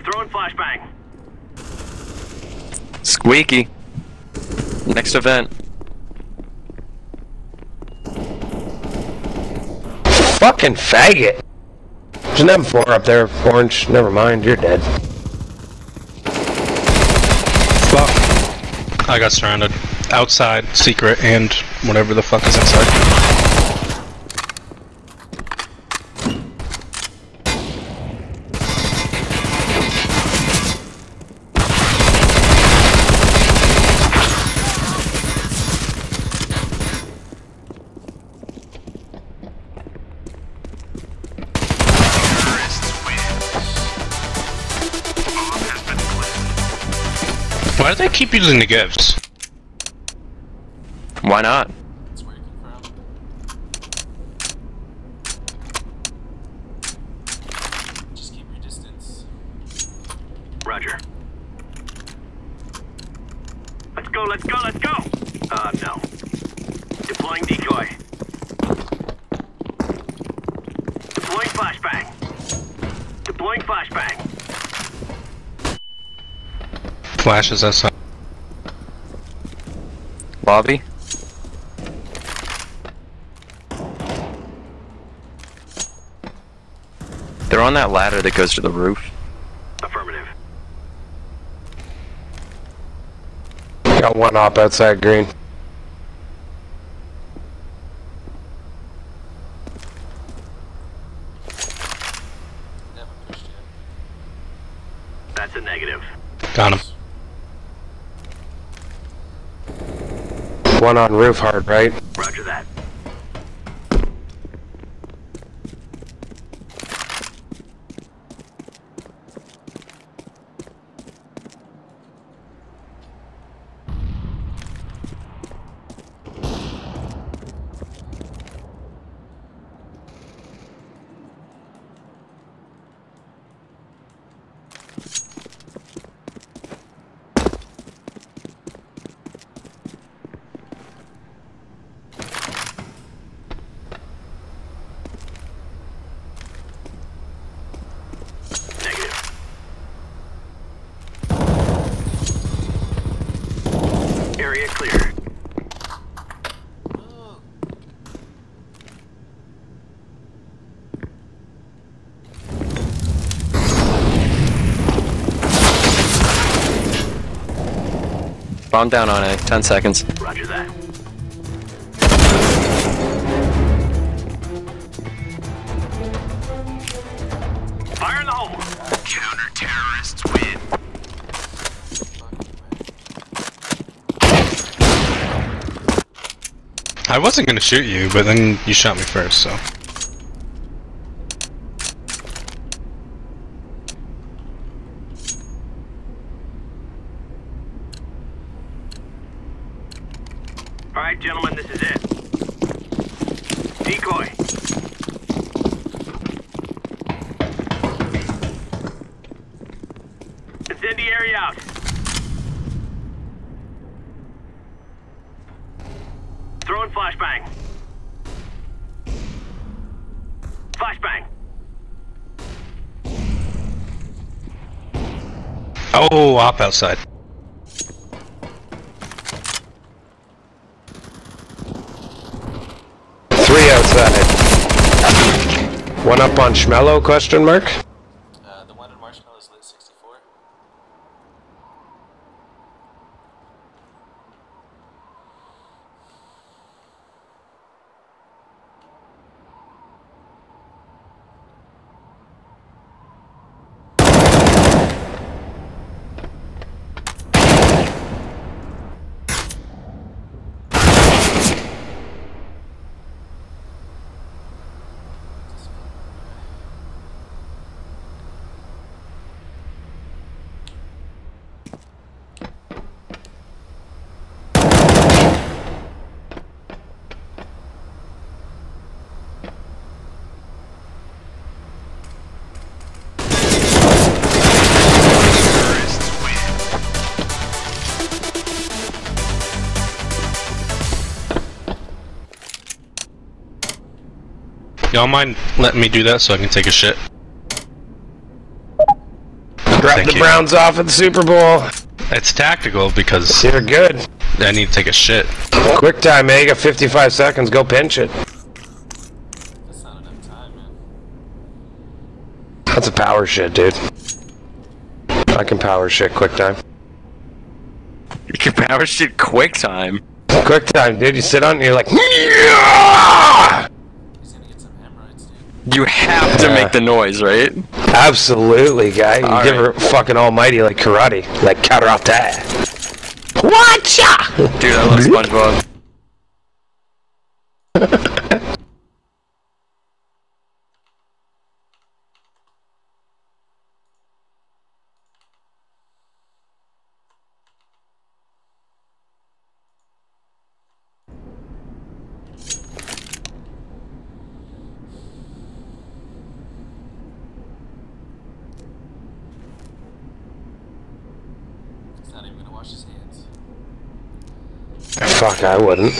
Throwing flashbang. Squeaky. Next event. Fucking faggot! There's an M4 up there, Orange. Never mind, you're dead. Fuck. I got surrounded. outside, secret, and whatever the fuck is inside. Why do they keep using the gifts? Why not? Just keep your distance. Roger. Let's go, let's go, let's go! No. Deploying decoy. Deploying flashbang. Deploying flashbang. Flashes us up. Lobby? They're on that ladder that goes to the roof. Affirmative. Got one op outside green. That's a negative. Got him. One on roof hard, right? Roger that. Area clear. Bomb down on A. 10 seconds. Roger that. Fire in the hole. Counter-terrorists win. I wasn't gonna shoot you, but then you shot me first, so. All right, gentlemen, this is it. Decoy. Incendiary out. Throwing flashbang. Flashbang. Oh, op outside. Three outside. One up on Schmello, question mark? The one in Marshmallow is lit 64. Y'all mind letting me do that so I can take a shit? Grab the Browns off at the Super Bowl. It's tactical because you're good. I need to take a shit. Quick time, eh? You got 55 seconds. Go pinch it. That's not enough time, man. That's a power shit, dude. I can power shit quick time. You can power shit quick time. Quick time, dude. You sit on it and you're like, yeah! You have to make the noise, right? Absolutely, guy. You give her fucking almighty like karate. Like karate. Watcha! Dude, I love SpongeBob. Fuck, I wouldn't.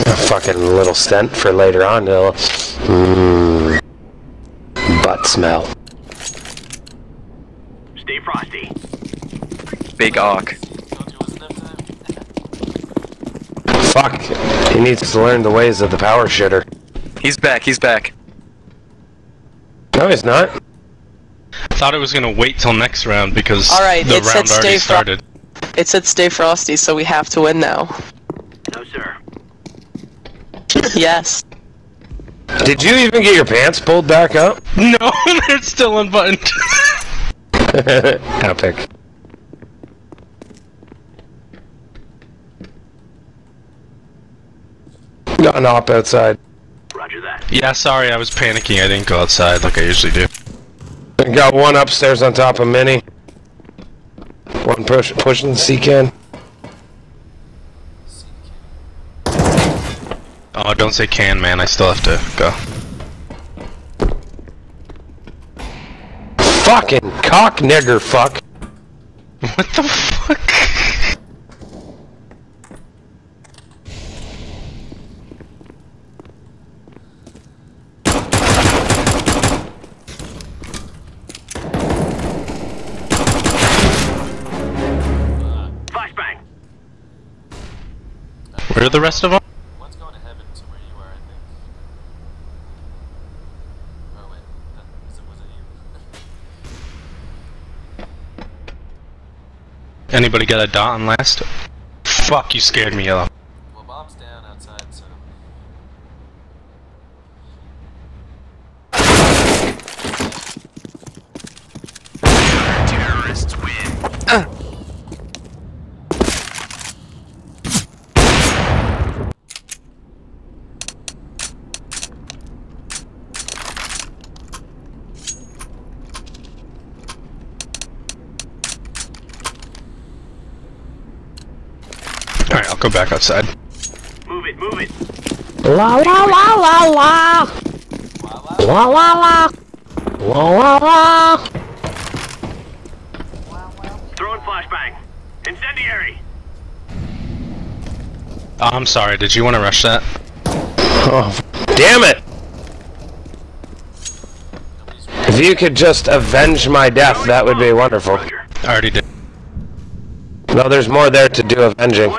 A fucking little stent for later on. Butt smell. Stay frosty. Big awk. Fuck. He needs to learn the ways of the power shitter. He's back, he's back. No, he's not. I thought it was gonna wait till next round because Alright, the it said round already started. It said stay frosty, so we have to win now. No, sir. Yes. Did you even get your pants pulled back up? No, they're still unbuttoned. Epic. Got an op outside. Roger that. Yeah, sorry, I was panicking. I didn't go outside like I usually do. Got one upstairs on top of Minnie. One pushing the C-can. Oh, don't say can, man. I still have to go. Fucking cock nigger fuck. What the fuck? Flashbang. Where are the rest of them? One's going to heaven to where you are, I think. Oh wait, was it you? Anybody got a dot on last? Fuck, you scared me, Yellow. Well, bomb's down outside, so... Terrorists win. Alright, I'll go back outside. Move it, move it. La la la la la. La la la. La la la. Throwing flashbang. Incendiary. Oh, I'm sorry, did you want to rush that? Oh, damn it! If you could just avenge my death, that would be wonderful. I already did. No, there's more there to do avenging.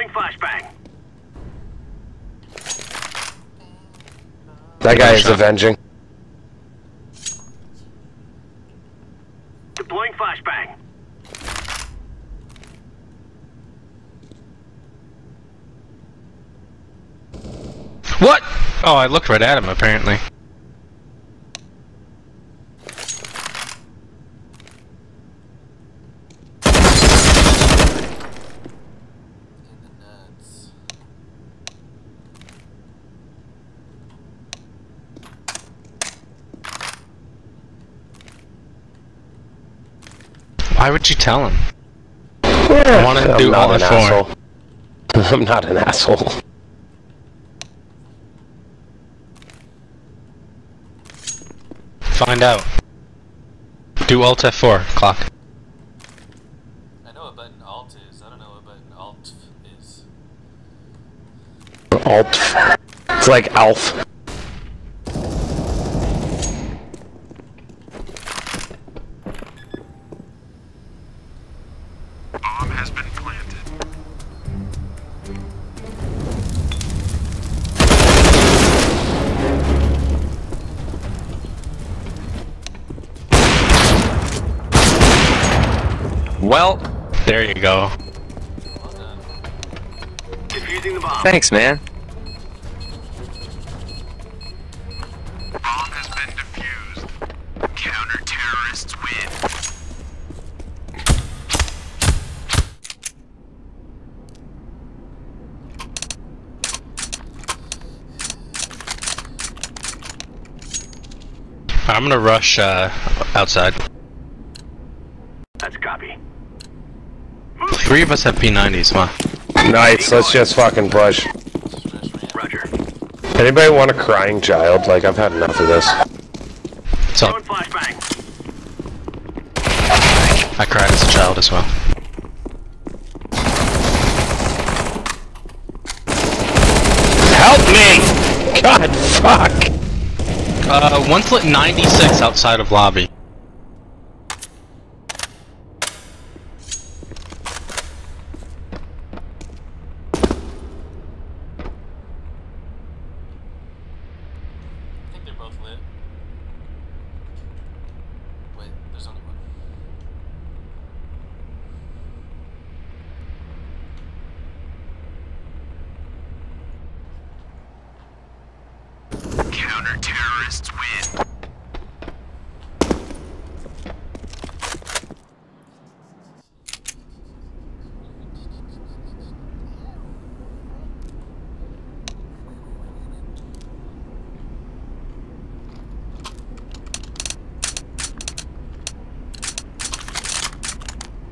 That guy is avenging. Deploying flashbang. What? Oh, I looked right at him, apparently. Why would you tell him? I want to do all asshole. I'm not an asshole. Find out. Do Alt F4, clock. I know what button Alt is. I don't know what button Alt is. Alt. It's like Alf. Bomb has been planted. Well, there you go. Defusing the bomb. Thanks, man. Bomb has been defused. Counter-terrorists win. I'm gonna rush outside. That's copy. 3 of us have P90s, huh? Nice, let's just fucking push. Roger. Anybody want a crying child? Like, I've had enough of this. So, Flashbang. I cried as a child as well. Help me! God, fuck! One's lit 96 outside of lobby. I think they're both lit. Wait, there's only one. Counter-terrorists win.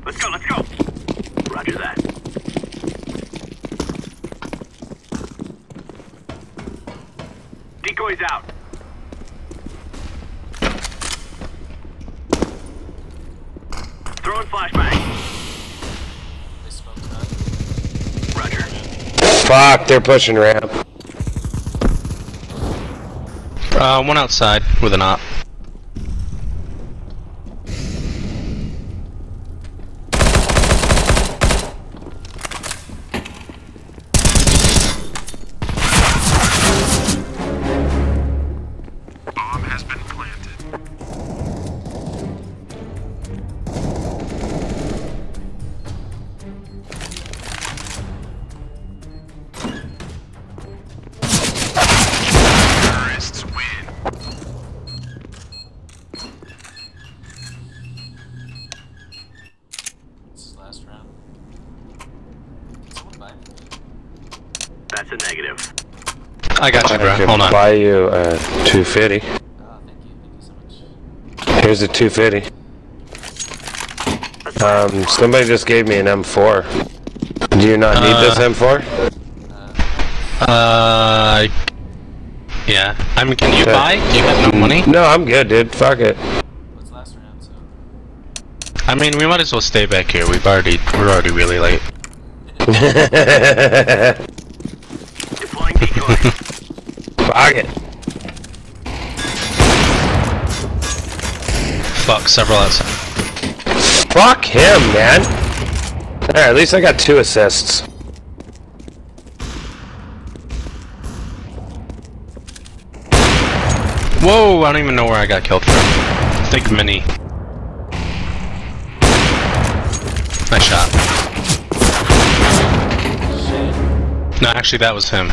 Let's go. Roger that. Decoys out. Throwing flashbang. They smoked that. Roger. Fuck, they're pushing ramp. One outside with an op. Bomb has been planted. Terrorists win. This is last round. Can someone buy me? That's a negative. I got you, bro. I can Hold on. buy you a 250. Oh, thank you so much. Here's a 250. Somebody just gave me an M4. Do you not need this M4? Yeah. I mean, can you buy? Do you have no money? No, I'm good, dude. Fuck it. What's last round, so? I mean, we might as well stay back here. We're already really late. Deploying decoy. Fuck it. Fuck, several outside. Fuck him, man. Alright, at least I got 2 assists. Whoa, I don't even know where I got killed from. I think mini. Nice shot. No, actually, that was him.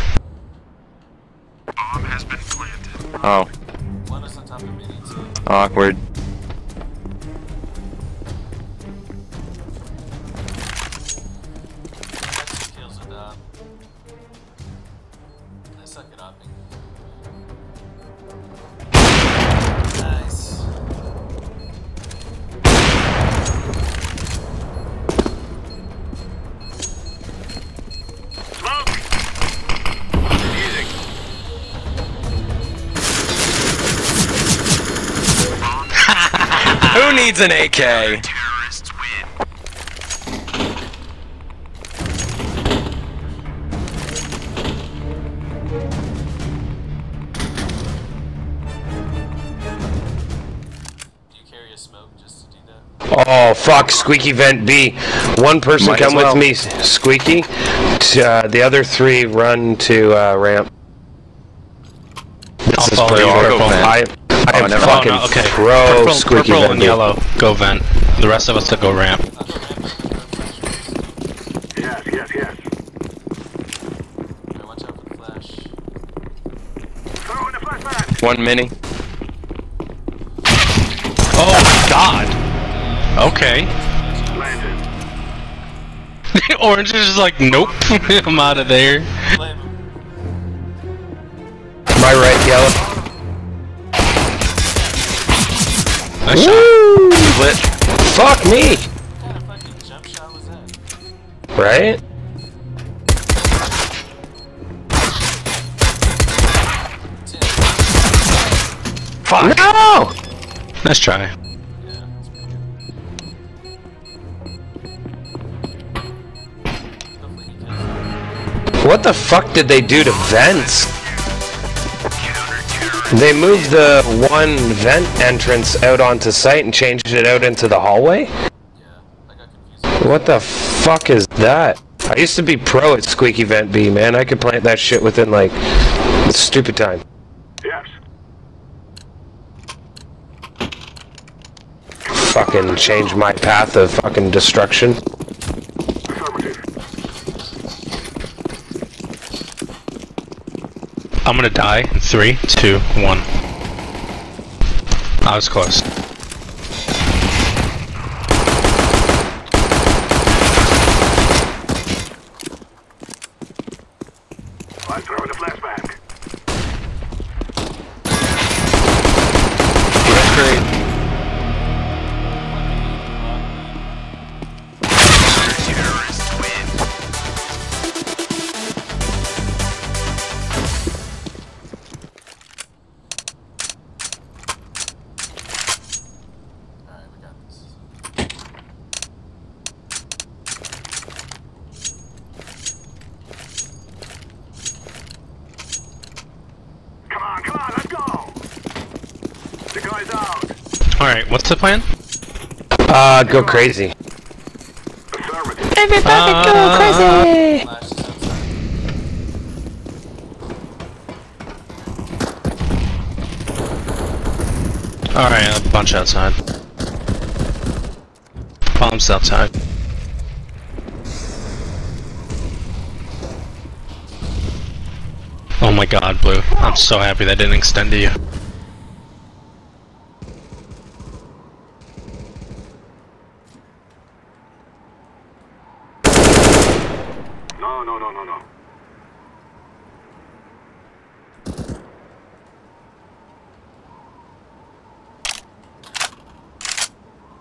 Bomb has been planted. Oh. One is on top of mini, too. Awkward. That's 2 kills with I suck at hopping. Nice. Smoke! Defusing. Who needs an AK? Terrorists win. Do you carry a smoke just to do that? Oh, fuck. Squeaky vent B. One person Might come as well. with me, Squeaky. The other 3 run to ramp. I'll This is follow pretty you. hard. Purple. I am never fucking Oh, no, okay. pro Purple, Squeaky purple vent and B. yellow. Go vent. The rest of us to go ramp. Yes, yes, yes. One mini. Oh God. Okay. Orange is just like, nope. I'm out of there. My right, yellow. Nice shot. Lit. Fuck me. What kind of fucking jump shot was that? Right? Fuck. No! Nice try. What the fuck did they do to vents? They moved the one vent entrance out onto site and changed it out into the hallway? What the fuck is that? I used to be pro at Squeaky Vent B, man. I could plant that shit within, like, stupid time. Yes. Fucking change my path of fucking destruction. I'm gonna die in 3, 2, 1. I was close. I'm throwing a flashbang. That's great. Alright, what's the plan? Go crazy. Everybody go crazy! Alright, a bunch outside. Bombs outside. Oh my god, Blue. I'm so happy that didn't extend to you. No.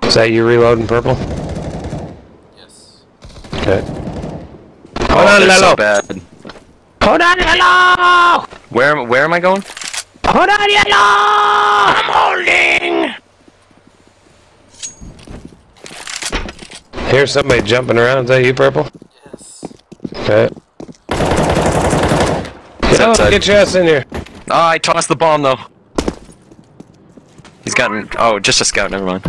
Is that you reloading, Purple? Yes. Okay. Hold on, Lelo. So bad. Hold on, Yellow! Where am I going? Hold on, Yellow! I'm holding! Here's somebody jumping around. Is that you, Purple? Yes. Okay. Get your ass in here. Oh, I tossed the bomb though. He's gotten. Oh, just a scout. Never mind.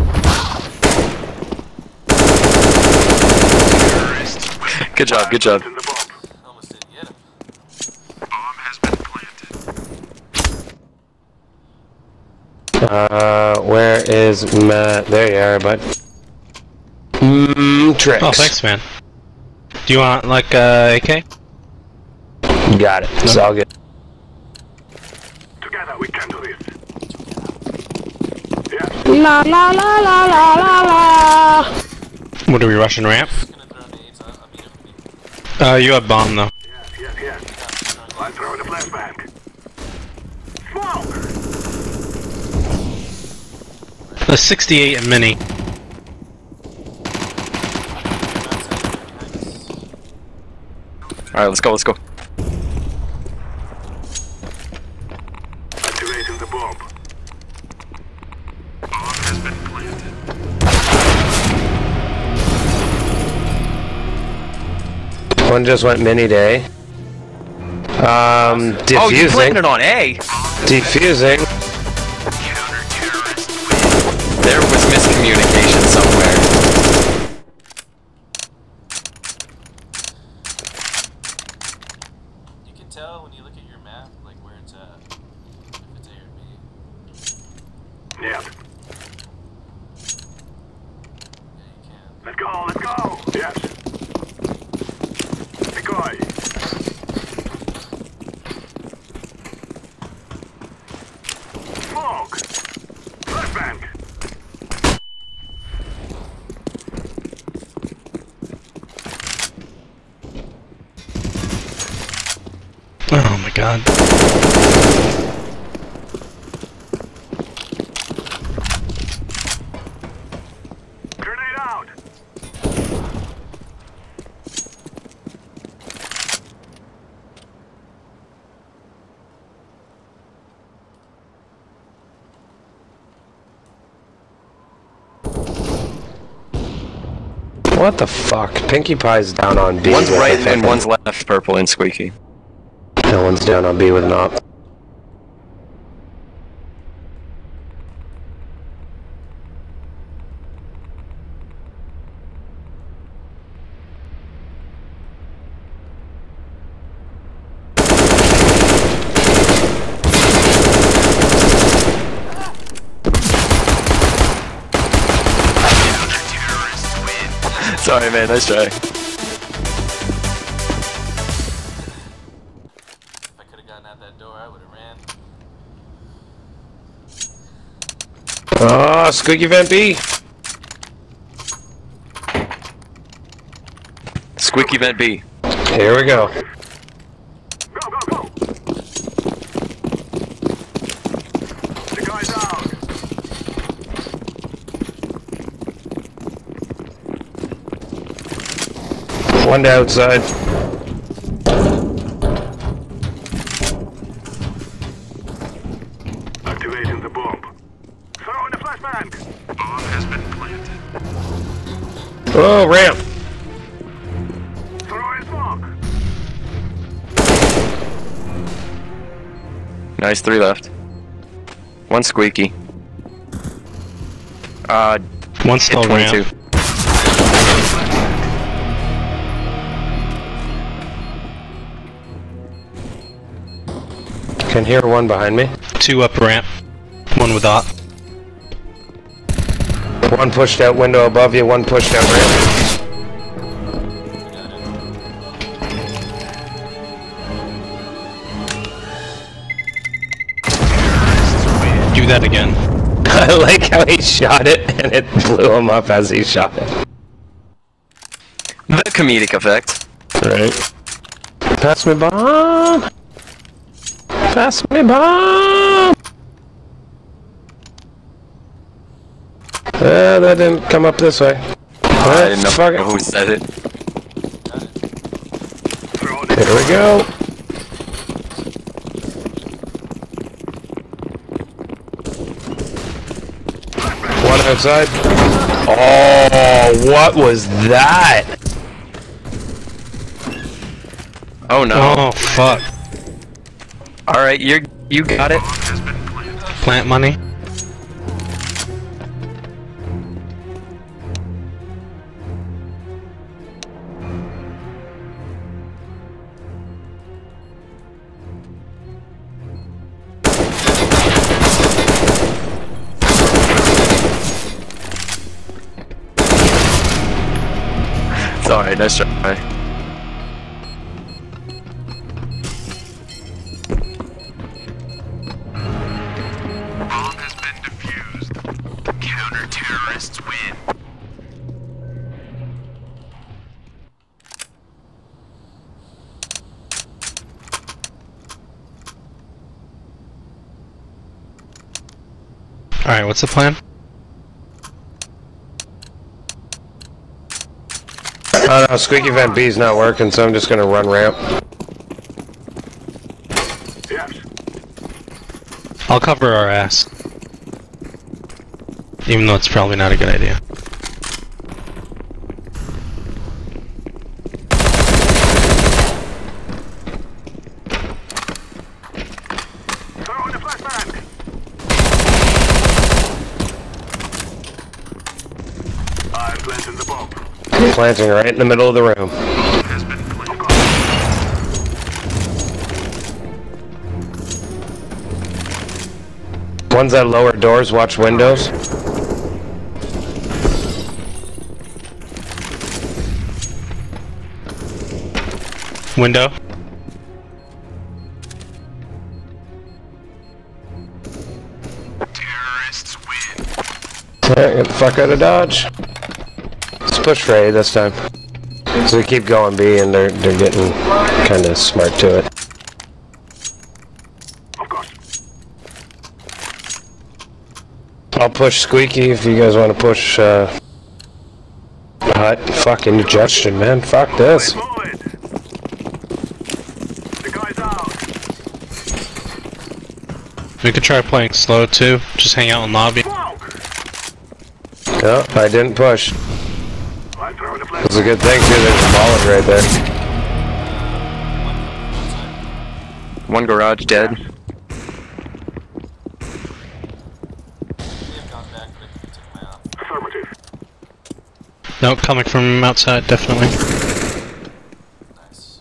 Good job. Good job. Almost didn't get him. Where is Matt? There you are, bud. Tricks. Oh, thanks, man. Do you want, like, AK? Got it. It's all good. Together we can do this. La la la la la la la. What are we rushing ramp? You have bomb though. Yes. I'm throwing a flashbang. Smoke! The 68 and mini. Alright, let's go. Activating the bomb. Bomb has been planted. One just went mini day. Defusing. Oh, you planted it on A. Defusing. There was miscommunication somewhere. You can tell when you look at your map, like where it's at. If it's A or B. Yeah. Yeah, you can. Let's go. Yes. Decoy. Oh my god. Grenade out. What the fuck? Pinkie Pie's down on B. One's right and one's left, purple and squeaky. No one's down on B with an op. Sorry, man. Nice try. Oh, squeaky vent B. Squeaky vent B. Here we go. The guy's out. One to outside. Activating the bomb. Throwing the flashbang. Bomb has been planted. Oh, ramp. Throwing smoke. Nice, 3 left. One squeaky. One still 22. ramp. Can hear one behind me. 2 up ramp. 1 with op. One pushed out window above you, one pushed out ramp. Do that again. I like how he shot it and it blew him up as he shot it. The comedic effect. Right. Pass me bomb! Pass me bomb! That didn't come up this way. I didn't know who said it. Here we go. One outside. Oh, what was that? Oh no. Oh fuck. Alright, you got it. Plant money. Sorry, nice try. Counter-terrorists win. Alright, what's the plan? Oh no, squeaky vent B is not working, so I'm just gonna run ramp. Yes. I'll cover our ass. Even though it's probably not a good idea. Throwing the flashbang. I'm planting the bomb. Planting right in the middle of the room. Ones at lower doors, watch windows. Window. Terrorists win. Alright, get the fuck out of Dodge. Let's push for A this time. So we keep going B and they're getting kinda smart to it. I'll push Squeaky if you guys want to push, Hut. Fucking Justin, man. Fuck this. We could try playing slow too. Just hang out in lobby. No, I didn't push. It's a good thing too, there's a bullet right there. One garage dead. Nope, coming from outside, definitely. Nice.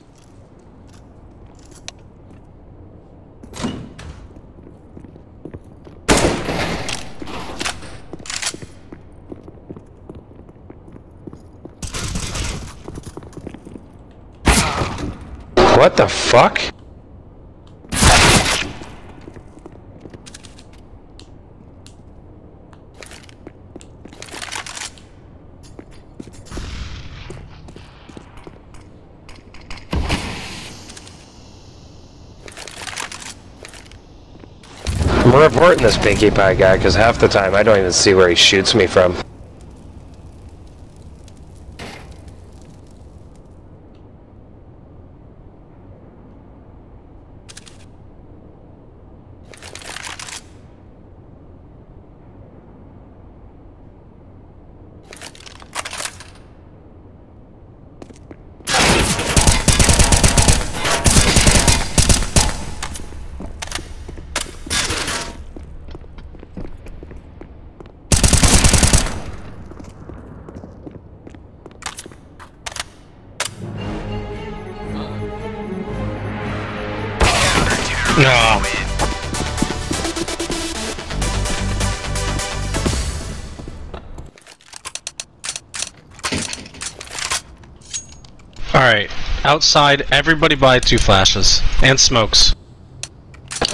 What the fuck? I'm reporting this Pinkie Pie guy because half the time I don't even see where he shoots me from. No. Alright, outside, everybody buy 2 flashes. And smokes.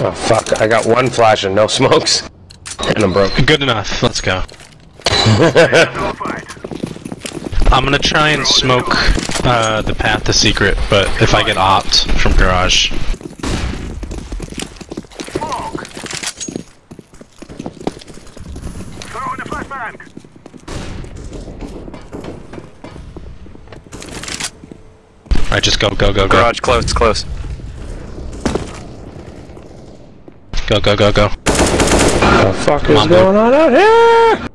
Oh fuck, I got 1 flash and no smokes. And I'm broke. Good enough, let's go. I'm gonna try and smoke the path to secret, but if I get opt from garage. Alright, just go. Garage close, close. Go. What the fuck is going on out here?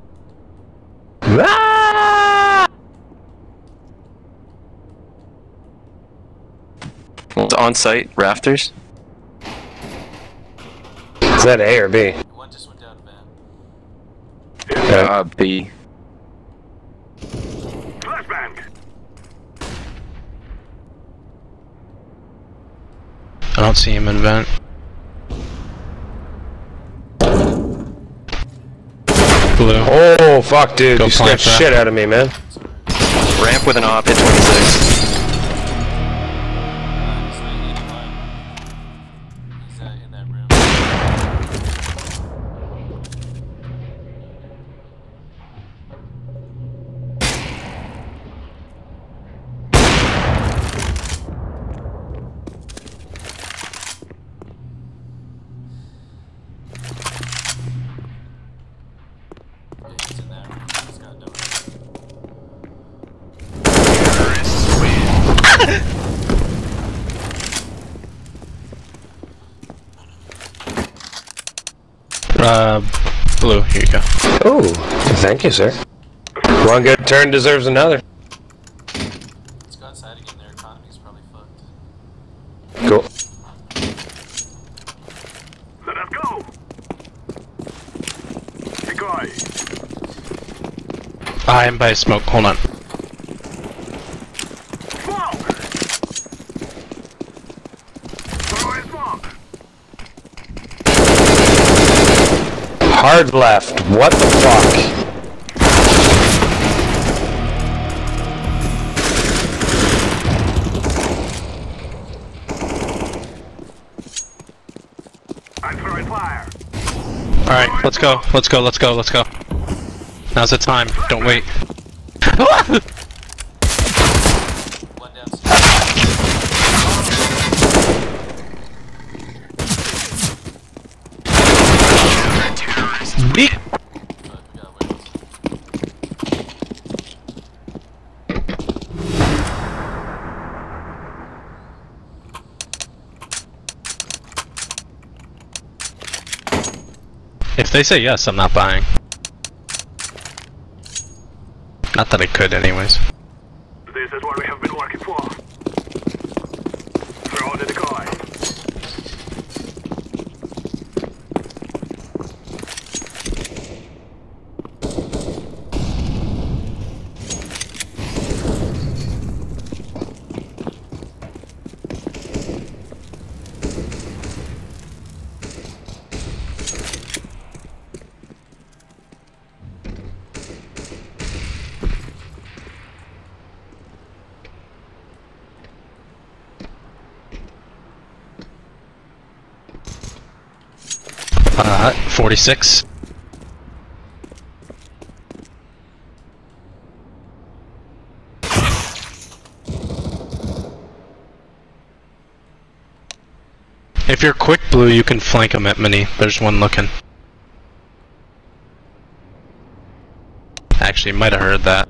Ah! It's on site, rafters. Is that A or B? One just went down van. B. I don't see him in vent. Blue. Oh fuck, dude! Go You scared shit out of me, man. Ramp with an op at 26. In that room. He's in that room. He's got no. Blue, here you go. Oh, thank you, sir. One good turn deserves another. Let's go outside again. Their economy's probably fucked. Cool. Let us go. Decoy. I am by smoke, hold on. Hard left. What the fuck? I'm throwing fire. Alright, let's go. Now's the time. Don't wait. One Beak. If they say yes, I'm not buying. Not that I could, anyways. This is what we have been working for. Throw the decoy. Hut, 46. If you're quick blue, you can flank them at mini. There's one looking. Actually, might have heard that.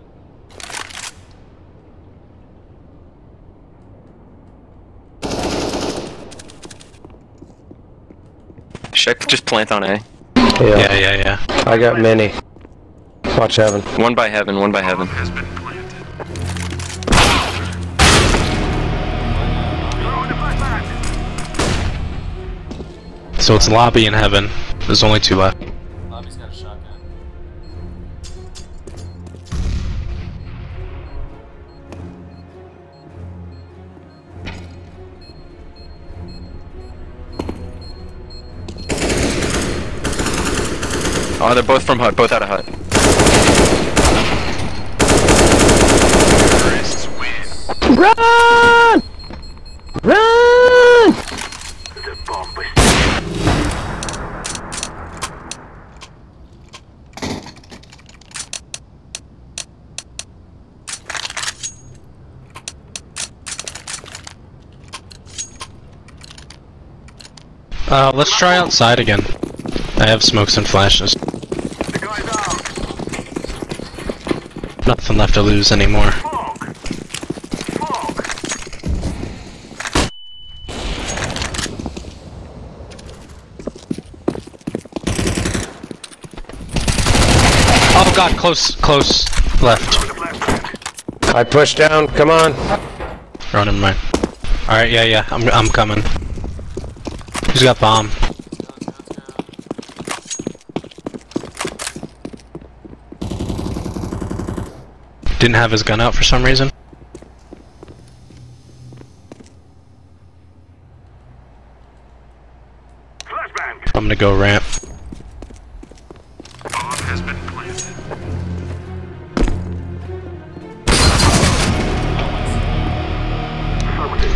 Should I just plant on A? Yeah. I got mini. Watch heaven. One by heaven, one by heaven. So it's lobby and heaven. There's only 2 left. Lobby's got a shotgun. Oh, they're both from hut, both out of hut. Run! Run! The bomb is... Let's try outside again. I have smokes and flashes. Nothing left to lose anymore. Oh god, close left. I push down, come on. Oh, never mind. Alright, yeah, I'm coming. Who's got bomb? Didn't have his gun out for some reason. I'm gonna go ramp. Bomb has been planted.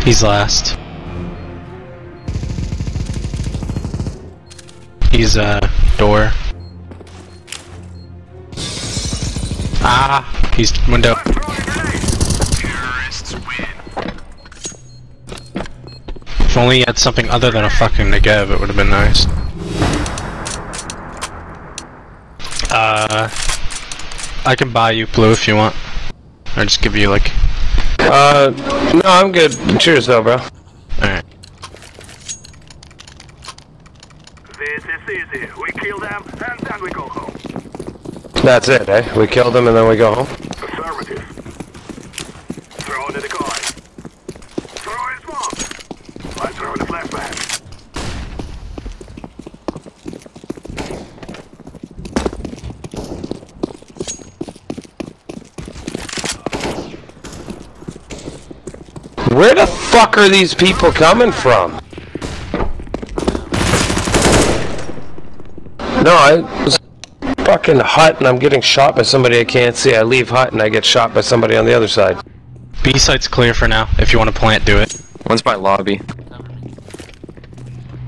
He's last. He's door. Ah, he's window. If only he had something other than a fucking Negev, it would have been nice. I can buy you blue if you want. Or just give you like... No, I'm good. Cheers though, bro. Alright. This is easy. We kill them and then we go home. That's it, eh? We kill them and then we go home? Affirmative. Throw the decoy. Throw in smoke. I throw the flashbang. Where the fuck are these people coming from? No, I was fucking hut and I'm getting shot by somebody I can't see. I leave hut and I get shot by somebody on the other side. B site's clear for now. If you want to plant, do it. One's by lobby.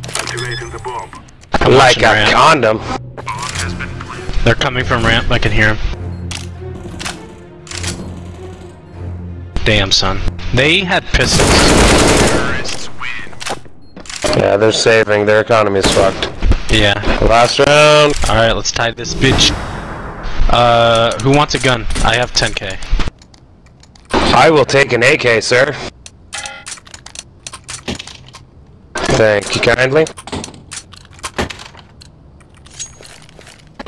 Activating the bomb. Like a condom. They're coming from ramp. I can hear them. Damn, son. They had pistols. Yeah, they're saving. Their economy is fucked. Yeah. Last round. Alright, let's tie this bitch. Who wants a gun? I have 10k. I will take an AK, sir. Thank you kindly.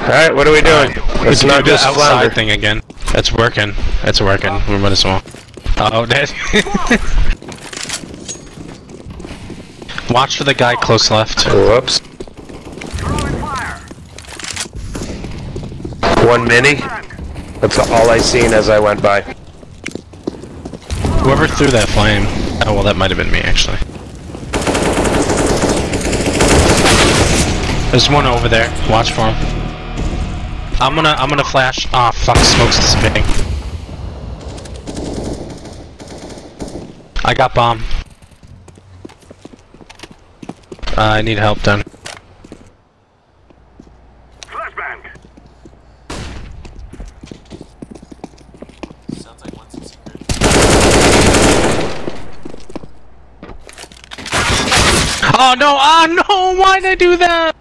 Alright, what are we doing? Let's not do just the outside flounder. thing again. It's working. It's working. We might as well. Oh, dead. Watch for the guy close left. Whoops. One mini. That's all I seen as I went by. Whoever threw that flame. Oh well, that might have been me actually. There's one over there. Watch for him. I'm gonna flash. Ah, fuck! Smoke's dissipating. I got bomb. I need help then. Sounds like one's in secret. Oh no! Ah no! Why did I do that?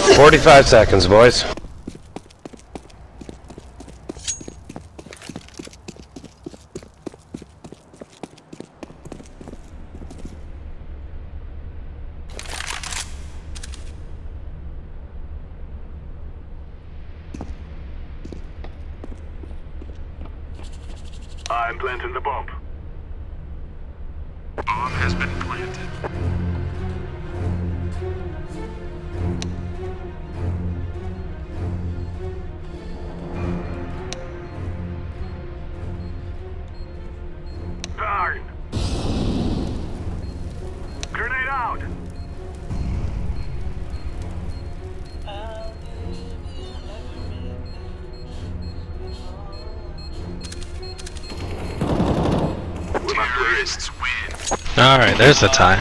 Nice. 45 seconds, boys. I'm planting the bomb. Bomb has been planted. Darn! Grenade out! Alright, there's the tie.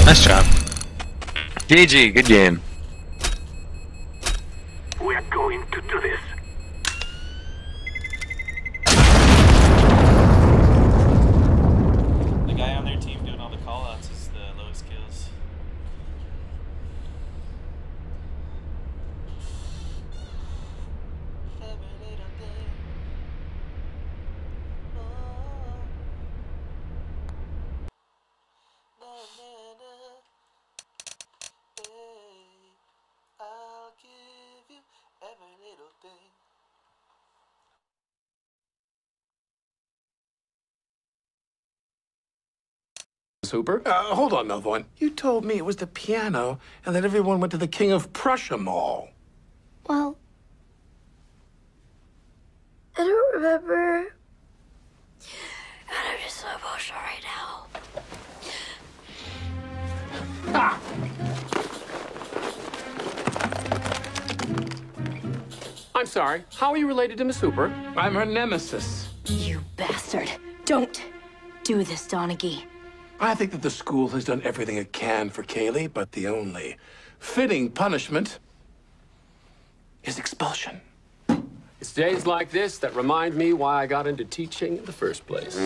Nice job. GG, good game. We're going to do this. The guy on their team doing all the callouts is the lowest kills. I'll give you every little thing. Super. Hold on, Melvoin. You told me it was the piano and that everyone went to the King of Prussia Mall. Well, I don't remember. And I'm just so emotional right now. Ah! I'm sorry. How are you related to Miss Hooper? I'm her nemesis. You bastard. Don't do this, Donaghy. I think that the school has done everything it can for Kaylee, but the only fitting punishment is expulsion. It's days like this that remind me why I got into teaching in the first place.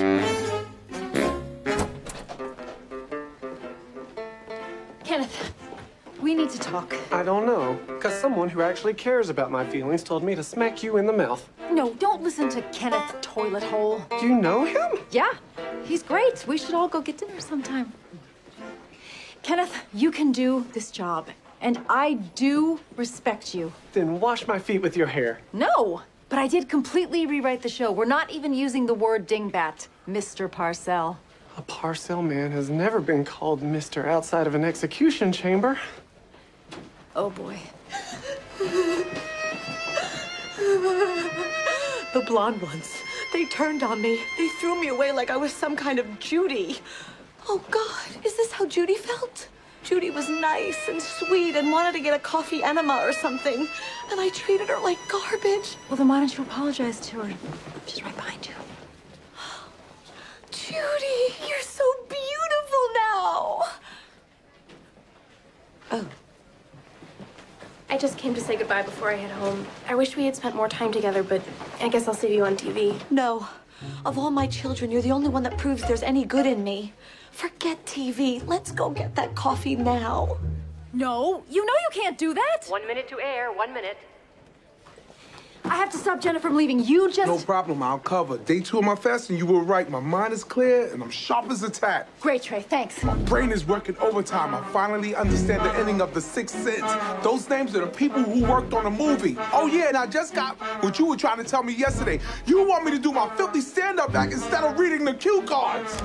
Kenneth, we need to talk. I don't know, because someone who actually cares about my feelings told me to smack you in the mouth. No, don't listen to Kenneth Toilet Hole. You know him? Yeah, he's great. We should all go get dinner sometime. Kenneth, you can do this job, and I do respect you. Then wash my feet with your hair. No, but I did completely rewrite the show. We're not even using the word dingbat, Mr. Parcell. A Parcell man has never been called Mr. outside of an execution chamber. Oh, boy. The blonde ones. They turned on me. They threw me away like I was some kind of Judy. Oh, God, is this how Judy felt? Judy was nice and sweet and wanted to get a coffee enema or something. And I treated her like garbage. Well, then why don't you apologize to her? She's right behind you. Judy, you're so beautiful now. Oh. I just came to say goodbye before I head home. I wish we had spent more time together, but I guess I'll see you on TV. No. Of all my children, you're the only one that proves there's any good in me. Forget TV. Let's go get that coffee now. No, you know you can't do that. 1 minute to air, 1 minute. I have to stop Jenna from leaving. You just... No problem, I'll cover. Day 2 of my fasting, you were right. My mind is clear and I'm sharp as a tack. Great, Trey, thanks. My brain is working overtime. I finally understand the ending of The Sixth Sense. Those names are the people who worked on the movie. Oh yeah, and I just got what you were trying to tell me yesterday. You want me to do my filthy stand-up act instead of reading the cue cards.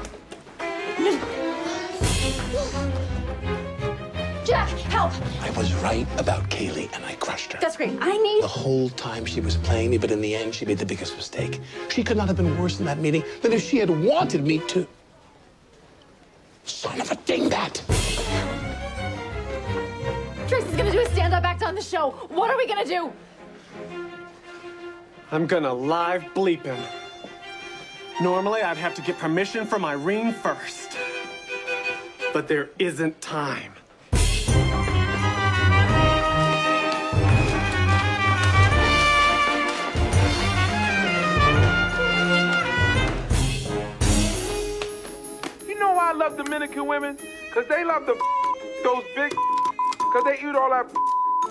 Jack, help! I was right about Kaylee, and I crushed her. That's great. I need... The whole time she was playing me, but in the end, she made the biggest mistake. She could not have been worse in that meeting than if she had wanted me to. Son of a dingbat! Tracy's gonna do a stand-up act on the show. What are we gonna do? I'm gonna live bleep him. Normally, I'd have to get permission from Irene first. But there isn't time. You know why I love Dominican women? Because they love those big because they eat all that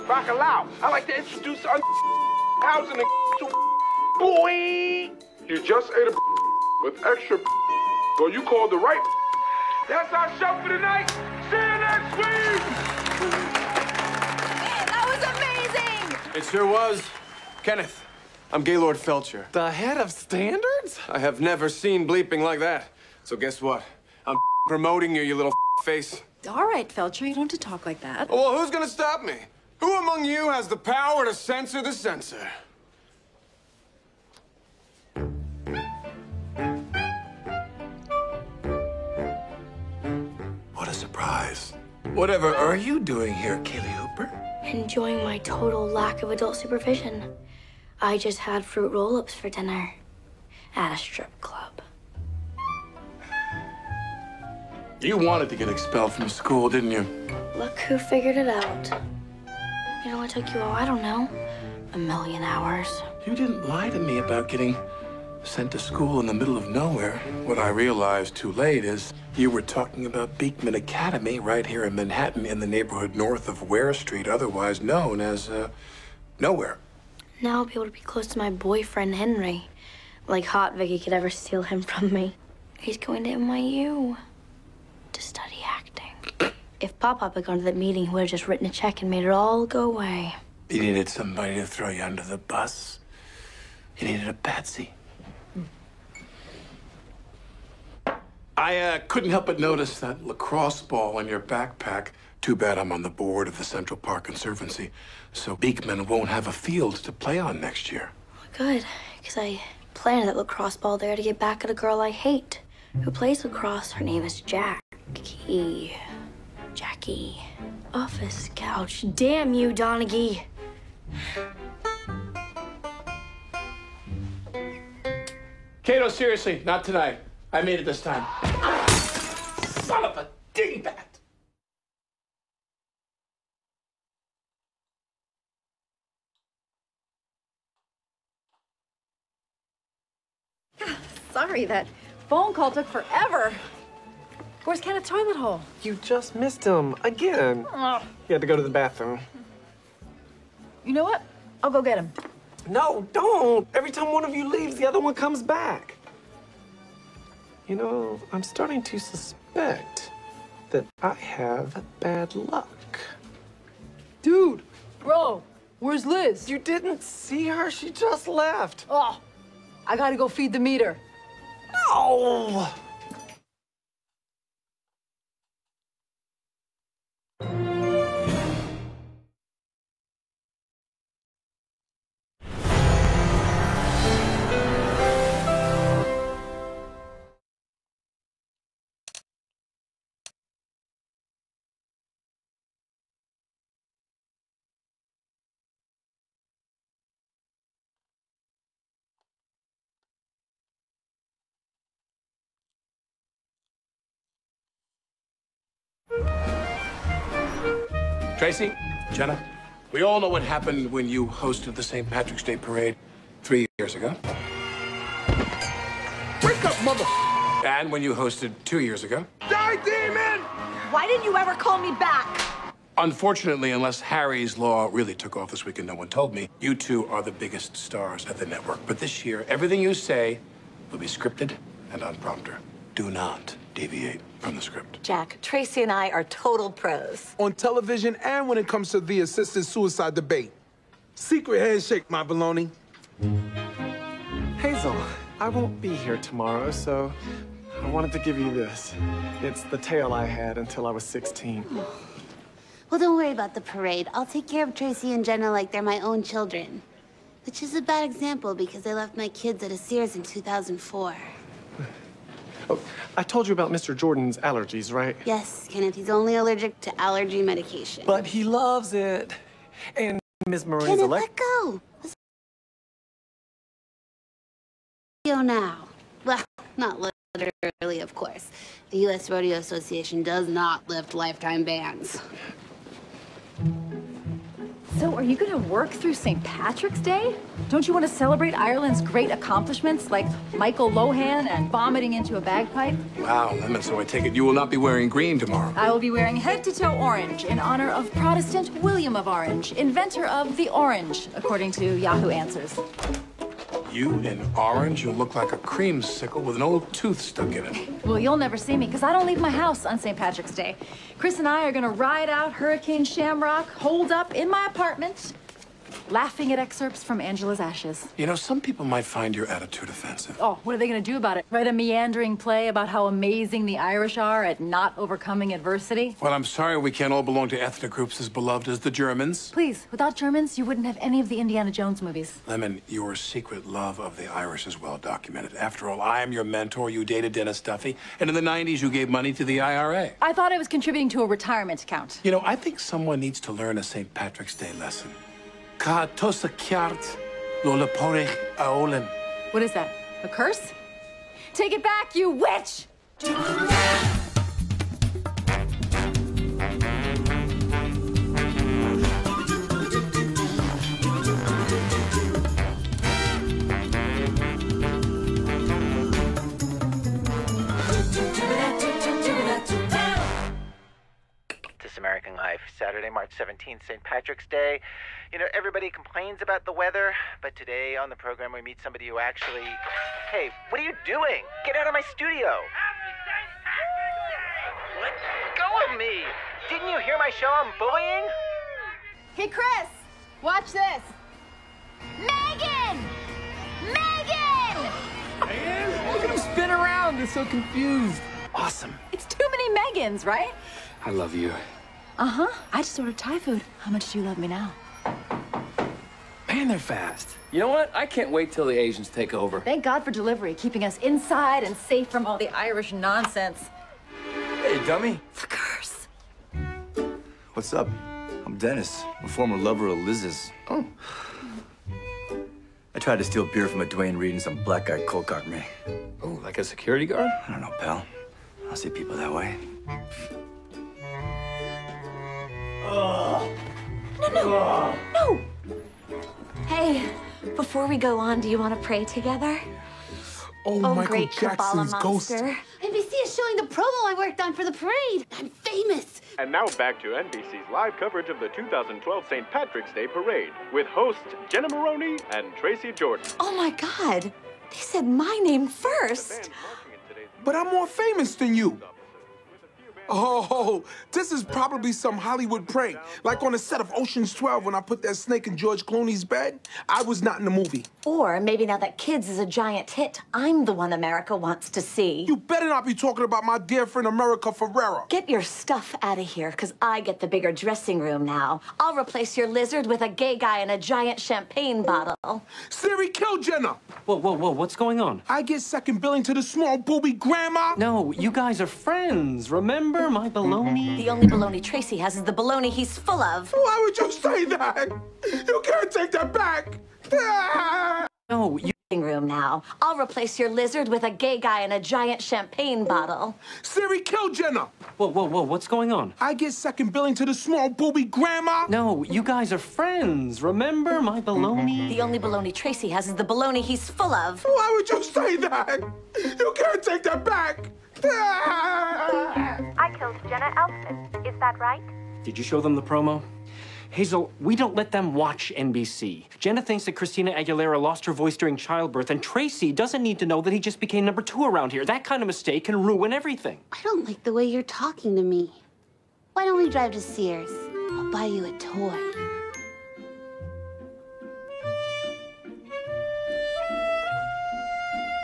bacalao. I like to introduce our housing to boy. You just ate a with extra so you called the right. That's our show for tonight. See you next week. That was amazing! It sure was. Kenneth, I'm Gaylord Felcher. The head of standards? I have never seen bleeping like that. So guess what? I'm promoting you, you little face. All right, Felcher, you don't have to talk like that. Well, who's gonna stop me? Who among you has the power to censor the censor? What a surprise. Whatever are you doing here, Kaylee Hooper? Enjoying my total lack of adult supervision. I just had fruit roll-ups for dinner at a strip club. You wanted to get expelled from school, didn't you? Look who figured it out. You know, it took you, I don't know, 1,000,000 hours. You didn't lie to me about getting sent to school in the middle of nowhere. What I realized too late is you were talking about Beekman Academy right here in Manhattan in the neighborhood north of Ware Street, otherwise known as, Nowhere. Now I'll be able to be close to my boyfriend, Henry. Like Hot Vicky could ever steal him from me. He's going to NYU to study acting. If Pop-Pop had gone to that meeting, he would have just written a check and made it all go away. You needed somebody to throw you under the bus. You needed a patsy. I couldn't help but notice that lacrosse ball in your backpack. Too bad I'm on the board of the Central Park Conservancy, so Beekman won't have a field to play on next year. Good, because I planted that lacrosse ball there to get back at a girl I hate, who plays lacrosse. Her name is Jackie. Jackie. Office couch. Damn you, Donaghy. Kato, seriously, not tonight. I made it this time. Son of a dingbat! Sorry, that phone call took forever. Where's Kenneth's toilet hole? You just missed him again. Oh. He had to go to the bathroom. You know what? I'll go get him. No, don't. Every time one of you leaves, the other one comes back. You know, I'm starting to suspect that I have bad luck. Dude, bro, where's Liz? You didn't see her? She just left. Oh, I gotta go feed the meter. No! Tracy, Jenna, we all know what happened when you hosted the St. Patrick's Day Parade 3 years ago. Wake up, mother... And when you hosted 2 years ago. Die, demon! Why didn't you ever call me back? Unfortunately, unless Harry's Law really took off this week and no one told me, you two are the biggest stars at the network. But this year, everything you say will be scripted and on prompter. Do not deviate from the script. Jack, Tracy and I are total pros. On television and when it comes to the assisted suicide debate. Secret handshake, my baloney. Hazel, I won't be here tomorrow, so I wanted to give you this. It's the tale I had until I was 16. Well, don't worry about the parade. I'll take care of Tracy and Jenna like they're my own children. Which is a bad example because I left my kids at a Sears in 2004. Oh, I told you about Mr. Jordan's allergies, right? Yes, Kenneth, he's only allergic to allergy medication. But he loves it. And Ms. Marin's Kenneth, let go. Let's now. Well, not literally, of course. The U.S. Rodeo Association does not lift lifetime bans. So are you gonna work through St. Patrick's Day? Don't you want to celebrate Ireland's great accomplishments like Michael Lohan and vomiting into a bagpipe? Wow, Lemon, so I take it you will not be wearing green tomorrow. I will be wearing head-to-toe orange in honor of Protestant William of Orange, inventor of the orange, according to Yahoo Answers. You in orange, you look like a creamsicle with an old tooth stuck in it. Well, you'll never see me, because I don't leave my house on St. Patrick's Day. Chris and I are gonna ride out Hurricane Shamrock, holed up in my apartment, laughing at excerpts from Angela's Ashes. You know, some people might find your attitude offensive. Oh, what are they gonna do about it? Write a meandering play about how amazing the Irish are at not overcoming adversity? Well, I'm sorry we can't all belong to ethnic groups as beloved as the Germans. Please, without Germans, you wouldn't have any of the Indiana Jones movies. Lemon, your secret love of the Irish is well documented. After all, I am your mentor. You dated Dennis Duffy. And in the 90s, you gave money to the IRA. I thought I was contributing to a retirement account. You know, I think someone needs to learn a St. Patrick's Day lesson. Ka tosa kiart lo leporich aolen. What is that? A curse? Take it back, you witch! This American Life, Saturday, March 17th, St. Patrick's Day. You know, everybody complains about the weather, but today on the program we meet somebody who actually... Hey, what are you doing? Get out of my studio! Let go of me! Didn't you hear my show on bullying? Hey, Chris! Watch this! Megan! Megan! Megan! Look at him spin around. They're so confused. Awesome. It's too many Megans, right? I love you. Uh-huh. I just ordered Thai food. How much do you love me now? Man, they're fast. You know what? I can't wait till the Asians take over. Thank God for delivery, keeping us inside and safe from all the Irish nonsense. Hey, dummy. The curse. What's up? I'm Dennis, a former lover of Liz's. Oh. I tried to steal beer from a Dwayne Reed and some black guy cold cocked me. Oh, like a security guard? I don't know, pal. I don't see people that way. No! Hey, before we go on, do you want to pray together? Oh, Michael great Jackson's Kabbalah ghost. monster. NBC is showing the promo I worked on for the parade. I'm famous. And now back to NBC's live coverage of the 2012 St. Patrick's Day Parade with hosts Jenna Maroney and Tracy Jordan. Oh my God, they said my name first. But I'm more famous than you. Oh, this is probably some Hollywood prank. Like on the set of Ocean's 12 when I put that snake in George Clooney's bed. I was not in the movie. Or maybe now that Kids is a giant hit, I'm the one America wants to see. You better not be talking about my dear friend America Ferrera. Get your stuff out of here, because I get the bigger dressing room now. I'll replace your lizard with a gay guy in a giant champagne bottle. Siri, kill Jenna. Whoa, what's going on? I get second billing to the small booby grandma. No, you guys are friends, remember? My baloney. The only baloney Tracy has is the baloney he's full of. Why would you say that? You can't take that back. No, you... Room now. I'll replace your lizard with a gay guy in a giant champagne bottle. Siri, kill Jenna. Whoa, what's going on? I get second billing to the small booby grandma. No, you guys are friends, remember? My baloney. The only baloney Tracy has is the baloney he's full of. Why would you say that? You can't take that back. I killed Jenna Elfman. Is that right? Did you show them the promo? Hazel, we don't let them watch NBC. Jenna thinks that Christina Aguilera lost her voice during childbirth, and Tracy doesn't need to know that he just became #2 around here. That kind of mistake can ruin everything. I don't like the way you're talking to me. Why don't we drive to Sears? I'll buy you a toy.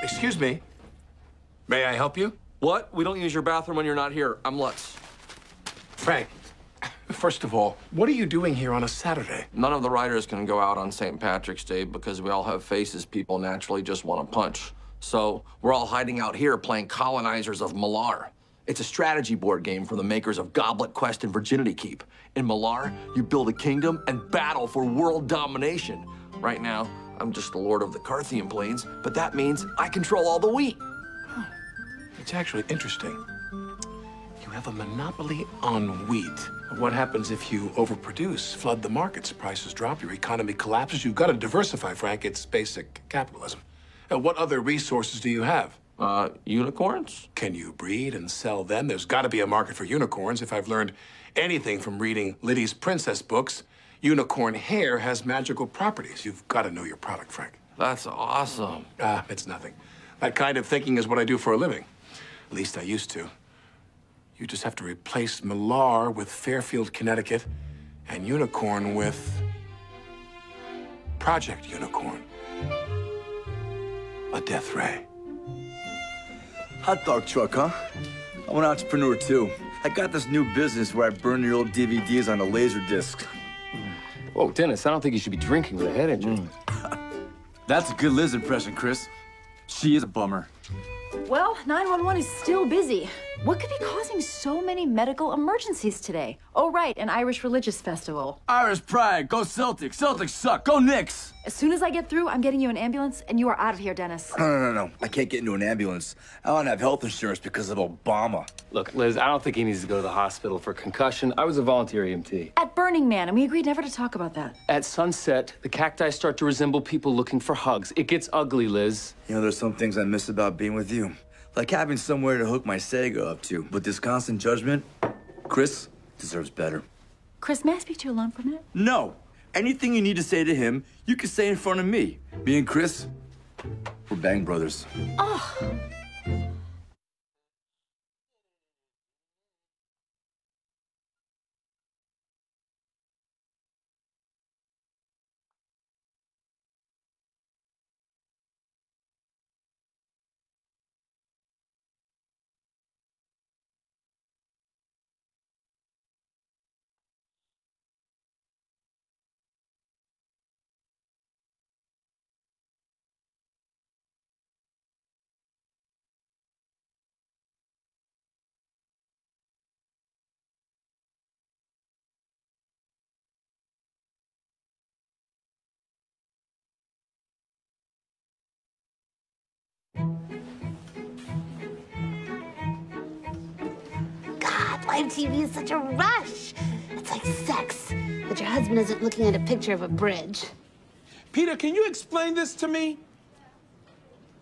Excuse me. May I help you? What? We don't use your bathroom when you're not here. I'm Lutz. Frank, first of all, what are you doing here on a Saturday? None of the writers can go out on St. Patrick's Day because we all have faces people naturally just want to punch. So we're all hiding out here playing Colonizers of Malar. It's a strategy board game from the makers of Goblet Quest and Virginity Keep. In Malar, you build a kingdom and battle for world domination. Right now, I'm just the Lord of the Carthian Plains, but that means I control all the wheat. It's actually interesting. You have a monopoly on wheat. What happens if you overproduce, flood the markets, prices drop, your economy collapses? You've got to diversify, Frank. It's basic capitalism. What other resources do you have? Unicorns? Can you breed and sell them? There's got to be a market for unicorns. If I've learned anything from reading Liddy's princess books, unicorn hair has magical properties. You've got to know your product, Frank. That's awesome. It's nothing. That kind of thinking is what I do for a living. At least I used to. You just have to replace Millar with Fairfield, Connecticut, and Unicorn with Project Unicorn. A death ray. Hot dog truck, huh? I'm an entrepreneur, too. I got this new business where I burn your old DVDs on a laser disc. Whoa, Dennis, I don't think you should be drinking with a head injury. That's a good Liz impression, Chris. She is a bummer. Well, 911 is still busy. What could be causing so many medical emergencies today? Oh, right, an Irish religious festival. Irish pride, go Celtics. Celtics suck, go Knicks. As soon as I get through, I'm getting you an ambulance, and you are out of here, Dennis. No. I can't get into an ambulance. I don't have health insurance because of Obama. Look, Liz, I don't think he needs to go to the hospital for concussion. I was a volunteer EMT. At Burning Man, and we agreed never to talk about that. At sunset, the cacti start to resemble people looking for hugs. It gets ugly, Liz. You know, there's some things I miss about being with you. Like having somewhere to hook my Sega up to. But this constant judgment, Chris deserves better. Chris, may I speak to you alone for a minute? No. Anything you need to say to him, you can say in front of me. Me and Chris, we're bang brothers. Oh. Live TV is such a rush. It's like sex, but your husband isn't looking at a picture of a bridge. Peter, can you explain this to me?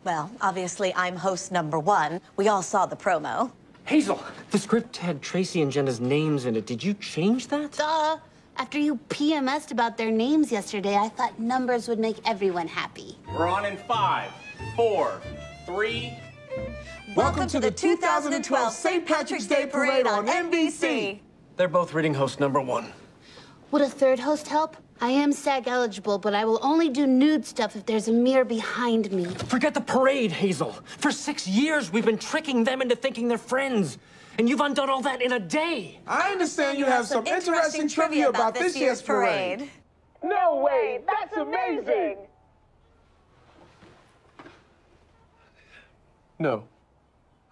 Well, obviously, I'm host #1. We all saw the promo. Hazel, the script had Tracy and Jenna's names in it. Did you change that? Duh. After you PMS'd about their names yesterday, I thought numbers would make everyone happy. We're on in 5, 4, 3... Welcome to the 2012 St. Patrick's Day Parade on NBC. They're both reading host #1. Would a third host help? I am SAG eligible, but I will only do nude stuff if there's a mirror behind me. Forget the parade, Hazel. For 6 years, we've been tricking them into thinking they're friends. And you've undone all that in a day. I understand you have some interesting trivia about this year's parade. No way! That's amazing! No.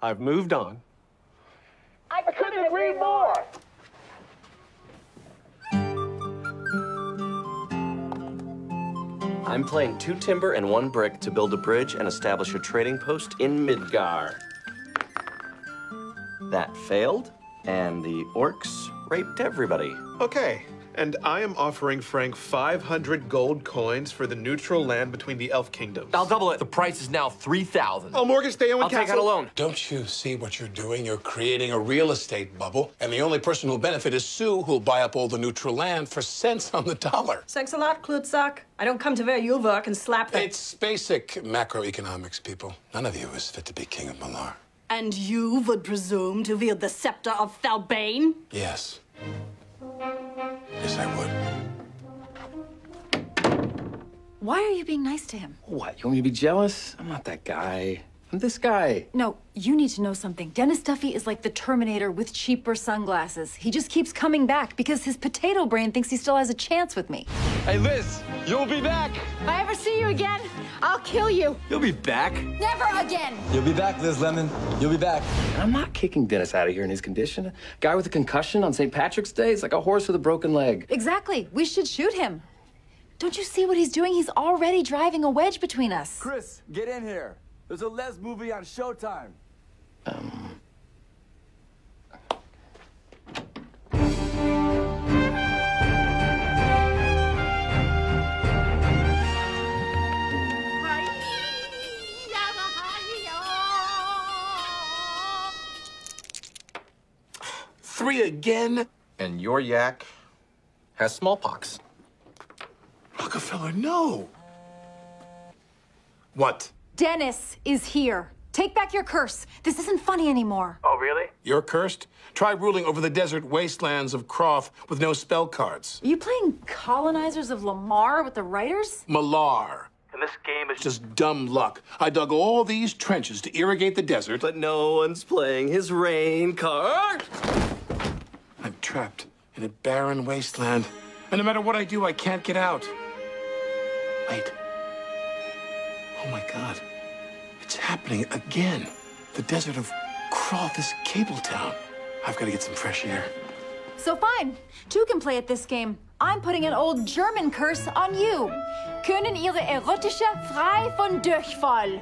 I've moved on. I couldn't agree more! I'm playing 2 timber and 1 brick to build a bridge and establish a trading post in Midgar. That failed, and the orcs raped everybody. Okay, And I am offering Frank 500 gold coins for the neutral land between the Elf Kingdoms. I'll double it. The price is now 3,000. Oh, Morgan, stay on I'll take out a loan. Don't you see what you're doing? You're creating a real estate bubble, and the only person who'll benefit is Sue, who'll buy up all the neutral land for cents on the dollar. Thanks a lot, Klutsak. I don't come to where you work and slap the... It's basic macroeconomics, people. None of you is fit to be king of Malar. And you would presume to wield the scepter of Thalbane? Yes. Yes, I would. Why are you being nice to him? What, you want me to be jealous? I'm not that guy. I'm this guy. No, you need to know something. Dennis Duffy is like the Terminator with cheaper sunglasses. He just keeps coming back because his potato brain thinks he still has a chance with me. Hey, Liz, you'll be back. If I ever see you again, I'll kill you. You'll be back. Never again. You'll be back, Liz Lemon. You'll be back. I'm not kicking Dennis out of here in his condition. Guy with a concussion on St. Patrick's Day is like a horse with a broken leg. Exactly. We should shoot him. Don't you see what he's doing? He's already driving a wedge between us. Chris, get in here. There's a Les movie on Showtime. Three again? And your yak has smallpox. Rockefeller, no. What? Dennis is here. Take back your curse. This isn't funny anymore. Oh, really? You're cursed? Try ruling over the desert wastelands of Croft with no spell cards. Are you playing Colonizers of Lamar with the writers? Malar. And this game is Just dumb luck. I dug all these trenches to irrigate the desert. But no one's playing his rain card. I'm trapped in a barren wasteland. And no matter what I do, I can't get out. Wait. Oh my God. It's happening again. The desert of Croft, this cable town. I've got to get some fresh air. So fine. Two can play at this game. I'm putting an old German curse on you. Können Ihre erotische frei von Durchfall.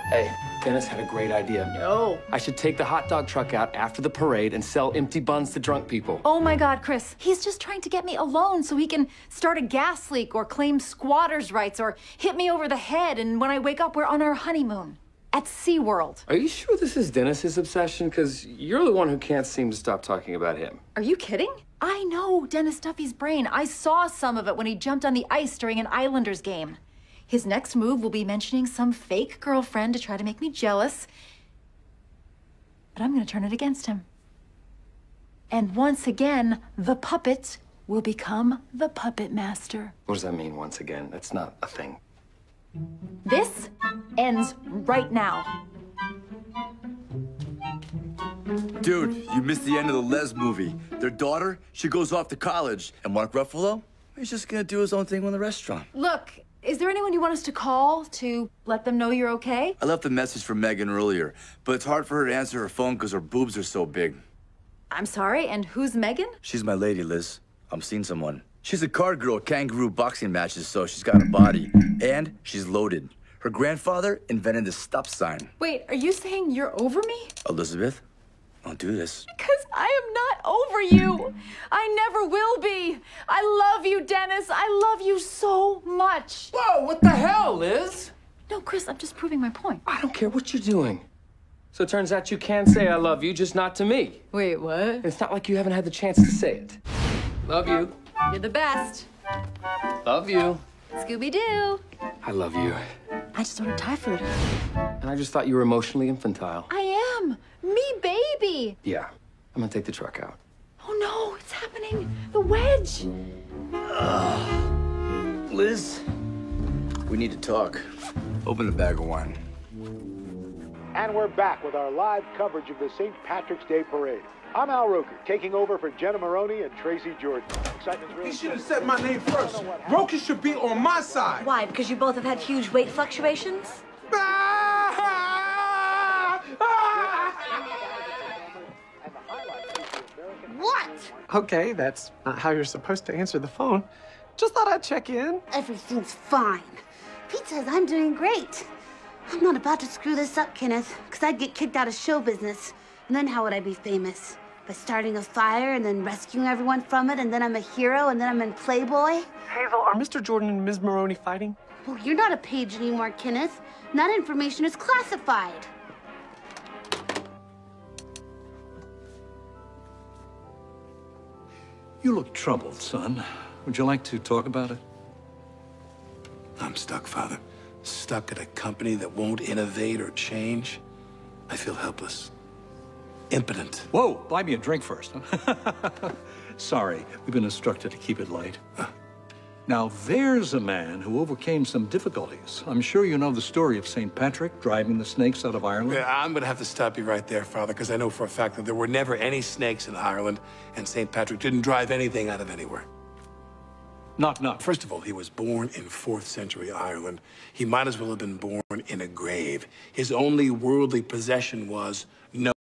Hey, Dennis had a great idea. No. I should take the hot dog truck out after the parade and sell empty buns to drunk people. Oh my God, Chris. He's just trying to get me alone so he can start a gas leak or claim squatters' rights or hit me over the head, and when I wake up, we're on our honeymoon at SeaWorld. Are you sure this is Dennis's obsession? Because you're the one who can't seem to stop talking about him. Are you kidding? I know Dennis Duffy's brain. I saw some of it when he jumped on the ice during an Islanders game. His next move will be mentioning some fake girlfriend to try to make me jealous. But I'm going to turn it against him. And once again, the puppet will become the puppet master. What does that mean, once again? That's not a thing. This ends right now. Dude, you missed the end of the Les movie. Their daughter, she goes off to college. And Mark Ruffalo, he's just gonna do his own thing in the restaurant. Look, is there anyone you want us to call to let them know you're okay? I left a message for Megan earlier, but it's hard for her to answer her phone because her boobs are so big. I'm sorry, and who's Megan? She's my lady, Liz. I'm seeing someone. She's a card girl at kangaroo boxing matches, so she's got a body. And she's loaded. Her grandfather invented the stop sign. Wait, are you saying you're over me? Elizabeth, don't do this. Because I am not over you. I never will be. I love you, Dennis. I love you so much. Whoa, what the hell, Liz? No, Chris, I'm just proving my point. I don't care what you're doing. So it turns out you can say I love you, just not to me. Wait, what? It's not like you haven't had the chance to say it. Love you. You're the best. Love you. Scooby-Doo. I love you. I just ordered Thai food. And I just thought you were emotionally infantile. I am. Me, baby. Yeah, I'm gonna take the truck out. Oh, no, it's happening. The wedge. Liz, we need to talk. Open the bag of wine. And we're back with our live coverage of the St. Patrick's Day Parade. I'm Al Roker, taking over for Jenna Maroney and Tracy Jordan. Excitement's really... He should have said my name first. Roker should be on my side. Why? Because you both have had huge weight fluctuations? What? Okay, that's not how you're supposed to answer the phone. Just thought I'd check in. Everything's fine. Pete says I'm doing great. I'm not about to screw this up, Kenneth, because I'd get kicked out of show business. And then how would I be famous? By starting a fire and then rescuing everyone from it, and then I'm a hero, and then I'm in Playboy? Hazel, are Mr. Jordan and Ms. Maroney fighting? Well, you're not a page anymore, Kenneth. And that information is classified. You look troubled, son. Would you like to talk about it? I'm stuck, Father. Stuck at a company that won't innovate or change. I feel helpless. Impotent. Whoa, buy me a drink first. Sorry, we've been instructed to keep it light. Now, there's a man who overcame some difficulties. I'm sure you know the story of St. Patrick driving the snakes out of Ireland. Yeah, I'm gonna have to stop you right there, Father, because I know for a fact that there were never any snakes in Ireland, and St. Patrick didn't drive anything out of anywhere. Not. First of all, he was born in 4th century Ireland. He might as well have been born in a grave. His only worldly possession was no